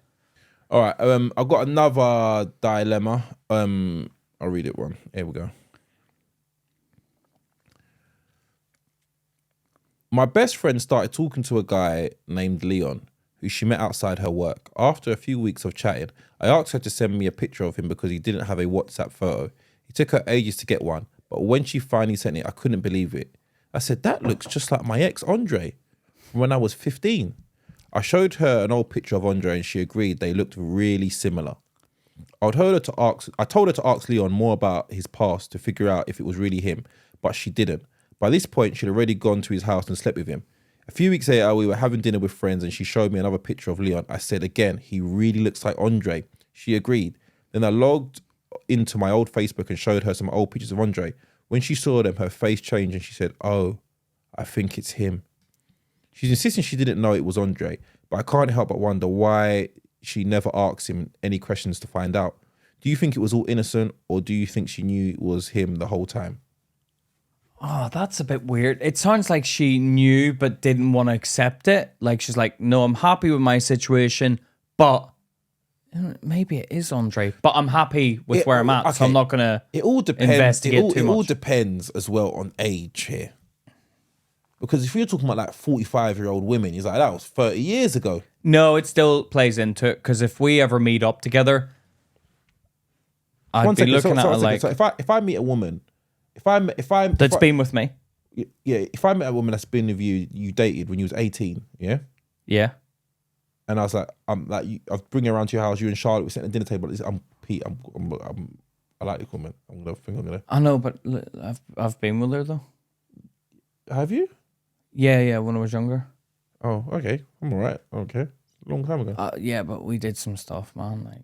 All right, I've got another dilemma. I'll read it one. Here we go. My best friend started talking to a guy named Leon, who she met outside her work. After a few weeks of chatting, I asked her to send me a picture of him because he didn't have a WhatsApp photo. It took her ages to get one, but when she finally sent it, I couldn't believe it. I said, that looks just like my ex, Andre, from when I was 15. I showed her an old picture of Andre and she agreed they looked really similar. I told her to ask Leon more about his past to figure out if it was really him, but she didn't. By this point, she'd already gone to his house and slept with him. A few weeks later, we were having dinner with friends and she showed me another picture of Leon. I said again, he really looks like Andre. She agreed. Then I logged into my old Facebook and showed her some old pictures of Andre. When she saw them, her face changed and she said, oh, I think it's him. She's insisting she didn't know it was Andre, but I can't help but wonder why she never asked him any questions to find out. Do you think it was all innocent, or do you think she knew it was him the whole time? Oh, that's a bit weird. It sounds like she knew but didn't want to accept it. Like, she's like, no, I'm happy with my situation, but maybe it is Andre. But I'm happy with where I'm at, so I'm not going to investigate too much. It all depends as well on age here. Because if you're talking about like 45-year-old women, he's like, that was 30 years ago. No, it still plays into it, because if we ever meet up together, I'd be looking at it like... So if I meet a woman... That's been with me. Yeah, if I met a woman that's been with you dated when you was 18, yeah? Yeah. And I was like, I was bringing her around to your house. You and Charlotte were sitting at the dinner table. I'm Pete. I like your comment. I'm gonna. I know, but I've been with her though. Have you? Yeah, when I was younger. Oh, okay. I'm all right. Okay, long time ago. Yeah, but we did some stuff, man. Like,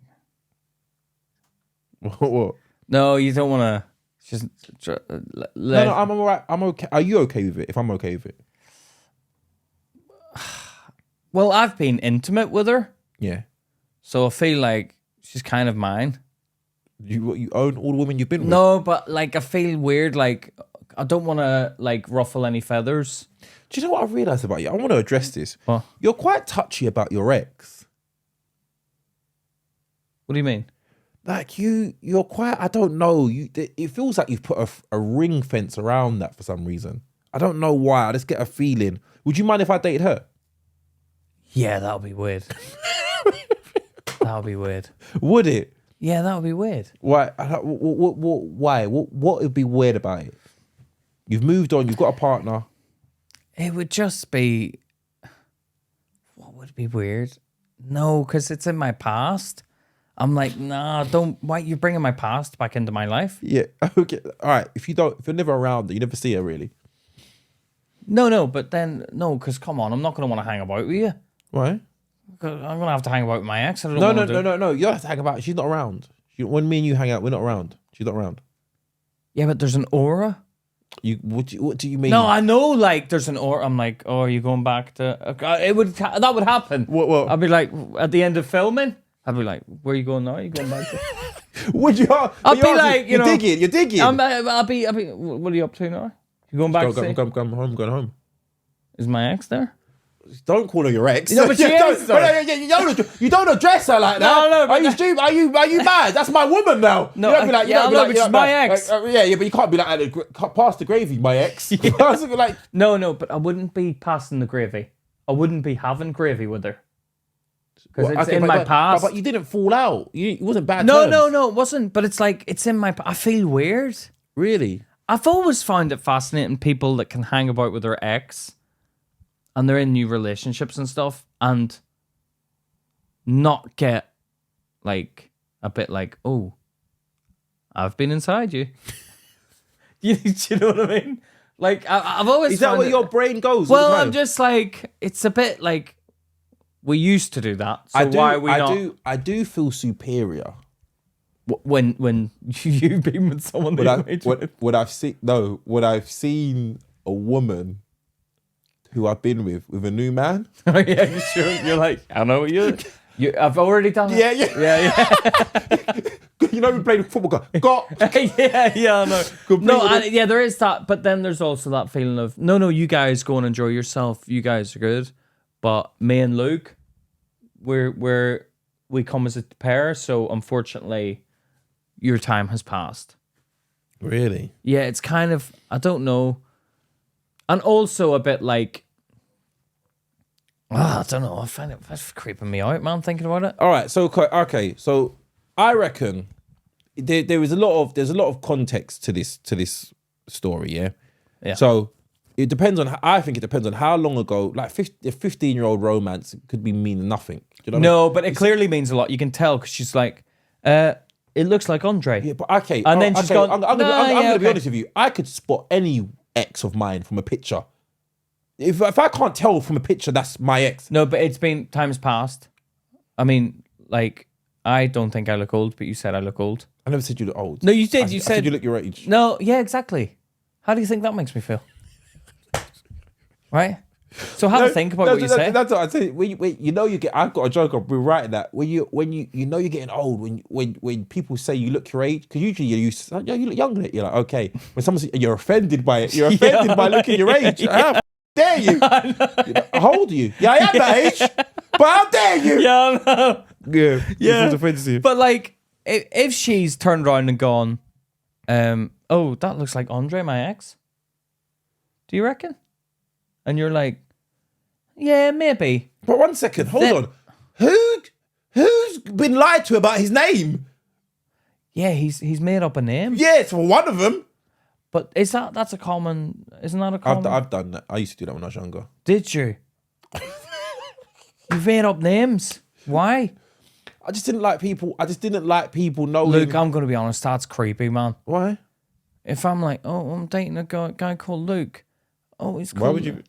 What? No, you don't want to. Just no, I'm all right. I'm okay. Are you okay with it? If I'm okay with it. Well, I've been intimate with her. Yeah. So I feel like she's kind of mine. You own all the women you've been with? No, but like I feel weird. Like I don't want to like ruffle any feathers. Do you know what I've realised about you? I want to address this. What? You're quite touchy about your ex. What do you mean? Like you're quite. I don't know. It feels like you've put a ring fence around that for some reason. I don't know why. I just get a feeling. Would you mind if I dated her? Yeah, that would be weird. That would be weird. Would it? Yeah, that would be weird. Why? Why? What would be weird about it? You've moved on. You've got a partner. It would just be. What would be weird? No, because it's in my past. I'm like, nah, don't. Why you bringing my past back into my life? Yeah. Okay. All right. If you're never around her, you never see her really. No, but then no, because come on, I'm not gonna want to hang about with you. Why? I'm gonna have to hang about with my ex. No. You don't have to hang about. She's not around. When me and you hang out, we're not around. She's not around. Yeah, but there's an aura. What do you mean? No, I know. Like, there's an aura. I'm like, oh, are you going back to? That would happen. What? I'd be like, at the end of filming, I'd be like, where are you going now? Are you going back to? Would you? I'd be like, you're digging. You're digging. I'll be. What are you up to now? You going back? Go home. Going home. Is my ex there? Don't call her your ex. No, but she is. You don't address her like that. No. Are you stupid? Are you mad? That's my woman now. No, you don't be like, but she's my ex. Yeah, but you can't be like, pass the gravy, my ex. Like, no, but I wouldn't be passing the gravy. I wouldn't be having gravy with her. Because it's in my past. But you didn't fall out. It wasn't bad. No, it wasn't. But it's like, it's in my. I feel weird. Really? I've always found it fascinating people that can hang about with their ex and they're in new relationships and stuff and not get like a bit like, oh, I've been inside you. Do you know what I mean? Like, I've always Is that where your brain goes? Well, I'm just like, it's a bit like, we used to do that. So why are we not? I do feel superior. When you've been with someone that when I've seen a woman who I've been with a new man. Oh yeah, you sure? You're like, I know what I've already done it. Yeah. You know, we played football. Yeah, I know. There is that, but then there's also that feeling of no, you guys go and enjoy yourself. You guys are good, but me and Luke, we come as a pair. So unfortunately, your time has passed. Really? Yeah, it's kind of, I don't know, and also a bit like. I don't know. I find that's creeping me out, man. Thinking about it. All right. So okay. So I reckon there's a lot of context to this story. Yeah. Yeah. So it depends on. I think it depends on how long ago. Like a 15-year-old romance could be meaning nothing. Do you know what I mean? But it clearly means a lot. You can tell because she's like, it looks like Andre. Yeah, but okay. And then she's gone. I'm gonna be honest with you. I could spot any ex of mine from a picture. If I can't tell from a picture, that's my ex. No, but it's been times past. I mean, like, I don't think I look old, but you said I look old. I never said you look old. No, you did. I said said you look your age. No, yeah, exactly. How do you think that makes me feel? Right? So have a think about what you say. That's what I say. When you know you get. I've got a joke. I've been writing that. When you know you're getting old. When people say you look your age, because usually you look younger. You're like, okay. When someone says you're offended by it, you're offended by looking your age. How dare you? How old are you? Yeah, I am that age. But how dare you? Yeah, I know. Yeah. Offensive. But like, if she's turned around and gone, oh, that looks like Andre, my ex. Do you reckon? And you're like, yeah, maybe. But 1 second, hold on. Who's been lied to about his name? Yeah, he's made up a name. Yeah, it's one of them. But that's a common? Isn't that a common? I've done that. I used to do that when I was younger. Did you? You've made up names. Why? I just didn't like people. I just didn't like people knowing. Luke, I'm going to be honest. That's creepy, man. Why? If I'm like, oh, I'm dating a guy called Luke. Oh, he's called... Why would you?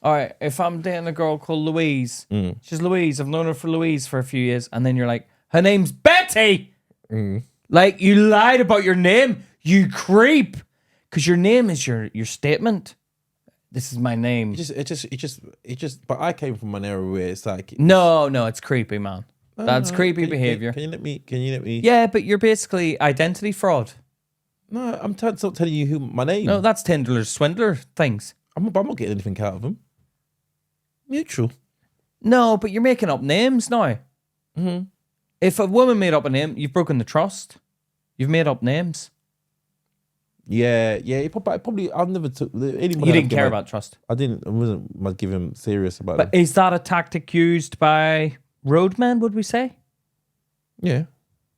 All right, if I'm dating a girl called Louise, she's Louise. I've known her for Louise for a few years. And then you're like, her name's Betty. Like, you lied about your name. You creep. Because your name is your statement. This is my name. It just. But I came from an era where it's like. No, it's creepy, man. That's creepy behavior. Can you let me? Yeah, but you're basically identity fraud. No, I'm not telling you who my name. No, that's Tinder swindler things. I'm not getting anything out of them. Mutual. No, but you're making up names now. Mm-hmm. If a woman made up a name, you've broken the trust. You've made up names. Yeah. Probably. I never took. You didn't care about trust. I didn't. I wasn't giving serious about it. But is that a tactic used by roadmen? Would we say? Yeah.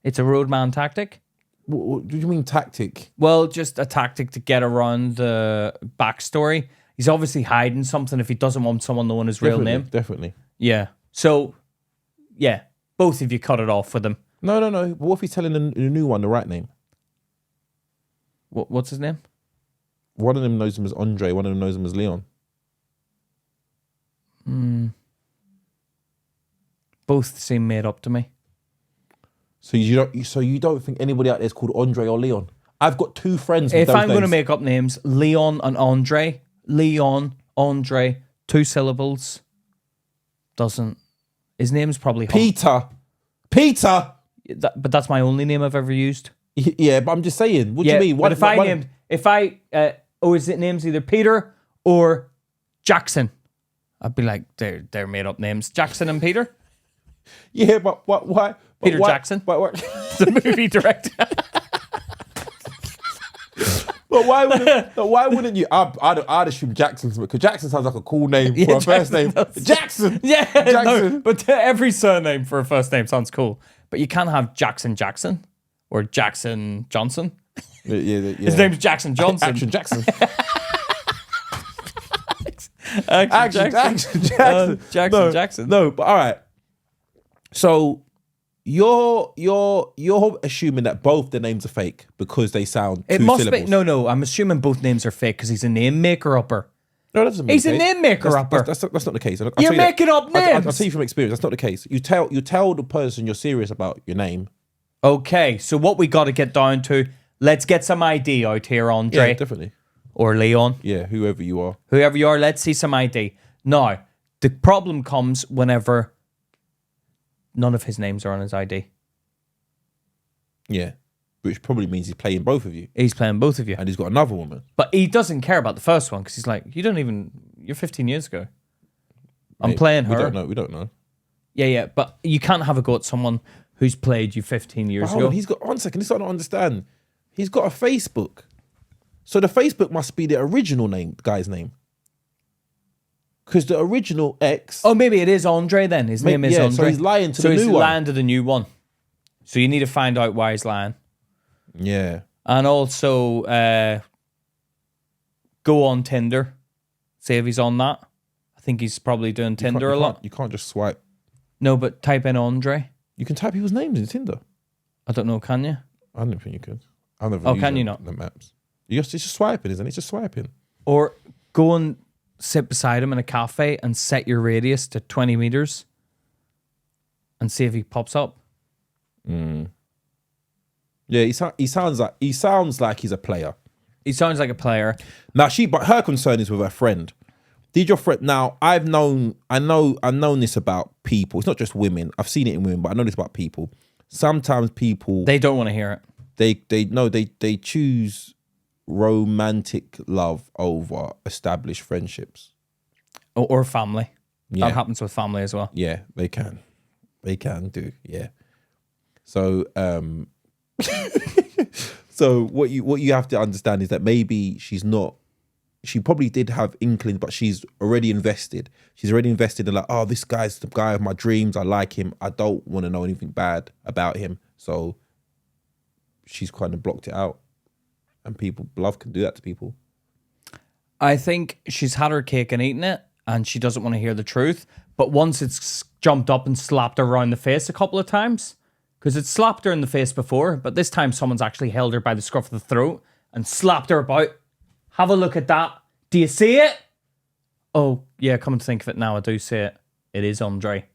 It's a roadman tactic. What do you mean tactic? Well, just a tactic to get around the backstory. He's obviously hiding something if he doesn't want someone knowing his real name. Definitely. Yeah. So, yeah, both of you cut it off with him. No. But what if he's telling the new one the right name? What's his name? One of them knows him as Andre. One of them knows him as Leon. Both seem made up to me. So you don't think anybody out there is called Andre or Leon? I've got two friends with if those I'm going to names. make up names, Leon and Andre. Leon, Andre, 2 syllables. Doesn't. His name's probably Peter. But that's my only name I've ever used. Yeah, but I'm just saying. What do you mean? But his name's either Peter or Jackson, I'd be like, they're made up names. Jackson and Peter. Yeah, but why? Peter Jackson, the movie director. But why wouldn't you? I'd assume Jackson, because Jackson sounds like a cool name for a first name. Jackson. Yeah, Jackson. No, but every surname for a first name sounds cool. But you can't have Jackson or Jackson Johnson. Yeah. His name's Jackson Johnson. Action Jackson. Jackson Jackson. No, but all right. So you're assuming that both the names are fake because they sound two syllables. No. I'm assuming both names are fake because he's a name maker upper. No, that doesn't mean he's a name maker upper. That's not the case. You're making up names. I'll tell you from experience. That's not the case. You tell the person you're serious about your name. Okay, so what we got to get down to, let's get some ID out here, Andre. Yeah, definitely. Or Leon. Yeah, whoever you are. Whoever you are, let's see some ID. Now, the problem comes whenever none of his names are on his ID. Yeah, which probably means he's playing both of you. He's playing both of you. And he's got another woman. But he doesn't care about the first one because he's like, you're 15 years ago. I'm playing her. We don't know. Yeah, but you can't have a go at someone who's played you 15 years ago. He's got, one second, this is what I don't understand. He's got a Facebook. So the Facebook must be the original guy's name. Because the original ex... Oh, maybe it is Andre then. His name is Andre. So he's lying to the new one. So he's lying to the new one. So you need to find out why he's lying. Yeah. And also go on Tinder. See if he's on that. I think he's probably doing Tinder a lot. You can't just swipe. No, but type in Andre. You can type people's names in Tinder. I don't know, can you? I don't think you could. I've never can you not? The maps. It's just swiping, isn't it? It's just swiping. Or go and sit beside him in a cafe and set your radius to 20 meters and see if he pops up. Yeah, he sounds like he's a player. He sounds like a player. Now but her concern is with her friend. Did your friend? Now I've known this about people. It's not just women. I've seen it in women, but I know this about people. Sometimes people they don't want to hear it. They choose romantic love over established friendships or family. Yeah. That happens with family as well. Yeah, they can do. Yeah. So so what you have to understand is that maybe she probably did have inklings, but she's already invested. She's already invested in like, oh, this guy's the guy of my dreams. I like him. I don't want to know anything bad about him. So she's kind of blocked it out. And love can do that to people. I think she's had her cake and eaten it, and she doesn't want to hear the truth. But once it's jumped up and slapped her around the face a couple of times. Because it slapped her in the face before, but this time someone's actually held her by the scruff of the throat and slapped her about. Have a look at that. Do you see it? Oh, yeah, come to think of it now, I do see it. It is Andre.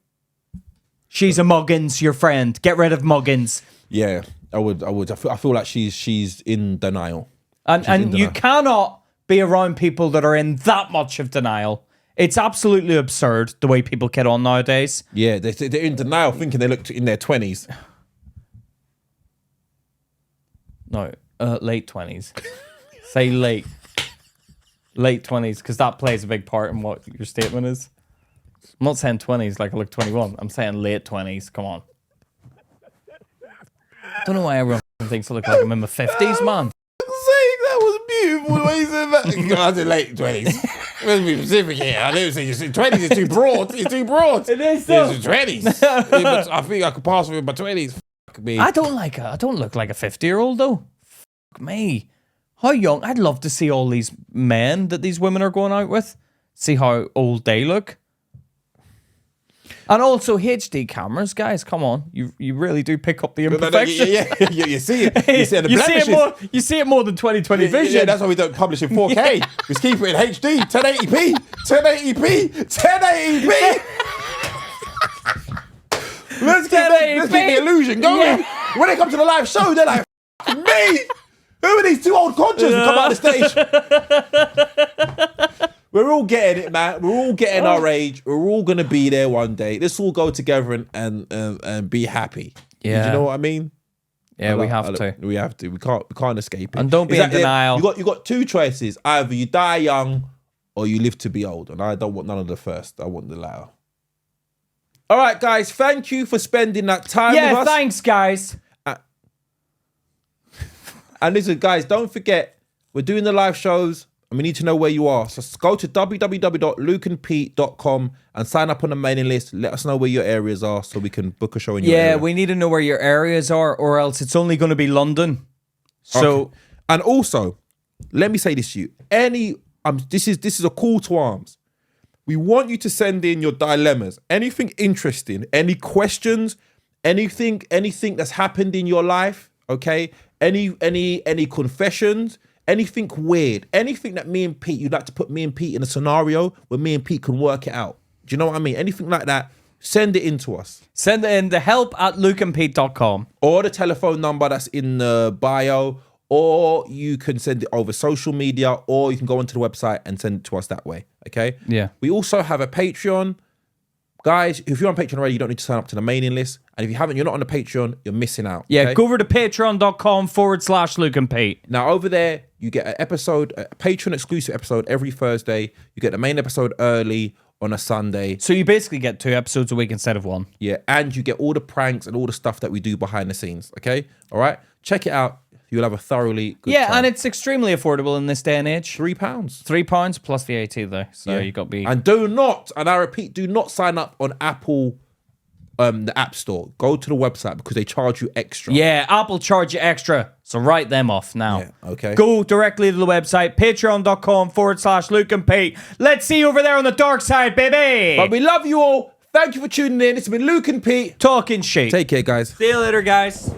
She's a Muggins, your friend. Get rid of Muggins. Yeah, I would. I feel like she's in denial. And you cannot be around people that are in that much of denial. It's absolutely absurd the way people get on nowadays. Yeah, they're in denial thinking they look in their 20s. No, late 20s. Say late. Late 20s, because that plays a big part in what your statement is. I'm not saying 20s like I look 21. I'm saying late 20s. Come on. Don't know why everyone thinks I look like I'm in my 50s, man. That was beautiful the way you said that. I said late 20s. Let's be specific here. I didn't say you said 20s. It's too broad. It's too broad. It is though. It's 20s. But I think I could pass with my 20s. Fuck me. I don't look like a 50-year-old though. Fuck me. How young? I'd love to see all these men that these women are going out with. See how old they look. And also HD cameras, guys. Come on, you really do pick up the imperfections. Yeah, you see it. You see the blemishes. You see it more than 20/20 vision. Yeah, that's why we don't publish in 4K. We just keep it in HD, 1080p, 1080p, 1080p. Let's get the illusion going. Yeah. When they come to the live show, they're like, me. Who are these two old conchas who come out of the stage? We're all getting it, man. We're all getting our age. We're all gonna be there one day. Let's all go together and be happy. Yeah. Do you know what I mean? Yeah, we have to. We have to. We can't escape it. And don't be in denial. You got two choices. Either you die young or you live to be old. And I don't want none of the first. I want the latter. All right, guys. Thank you for spending that time with us. Yeah, thanks, guys. And listen, guys, don't forget, we're doing the live shows and we need to know where you are. So go to www.lukeandpete.com and sign up on the mailing list. Let us know where your areas are so we can book a show in your area. Yeah, we need to know where your areas are or else it's only going to be London. So, okay. And also, let me say this to you. This is a call to arms. We want you to send in your dilemmas, anything interesting, any questions, anything that's happened in your life, okay? Any confessions, anything weird, anything that me and Pete, you'd like to put me and Pete in a scenario where me and Pete can work it out. Do you know what I mean? Anything like that, send it in to us. Send it in the help@lukeandpete.com. Or the telephone number that's in the bio, or you can send it over social media, or you can go onto the website and send it to us that way, okay? Yeah. We also have a Patreon. Guys, if you're on Patreon already, you don't need to sign up to the mailing list. And if you haven't, you're not on the Patreon, you're missing out. Yeah, okay? go over to patreon.com/LukeandPete. Now, over there, you get a Patreon exclusive episode every Thursday. You get the main episode early on a Sunday. So you basically get 2 episodes a week instead of 1. Yeah, and you get all the pranks and all the stuff that we do behind the scenes, okay? All right? Check it out. You'll have a thoroughly good time. And it's extremely affordable in this day and age. £3. £3 plus VAT though. So you got to be... And do not, and I repeat, do not sign up on Apple, the App Store. Go to the website because they charge you extra. Yeah, Apple charge you extra. So write them off now. Yeah, okay. Go directly to the website, patreon.com/LukeandPete. Let's see you over there on the dark side, baby. But we love you all. Thank you for tuning in. It's been Luke and Pete. Talking shit. Take care, guys. See you later, guys.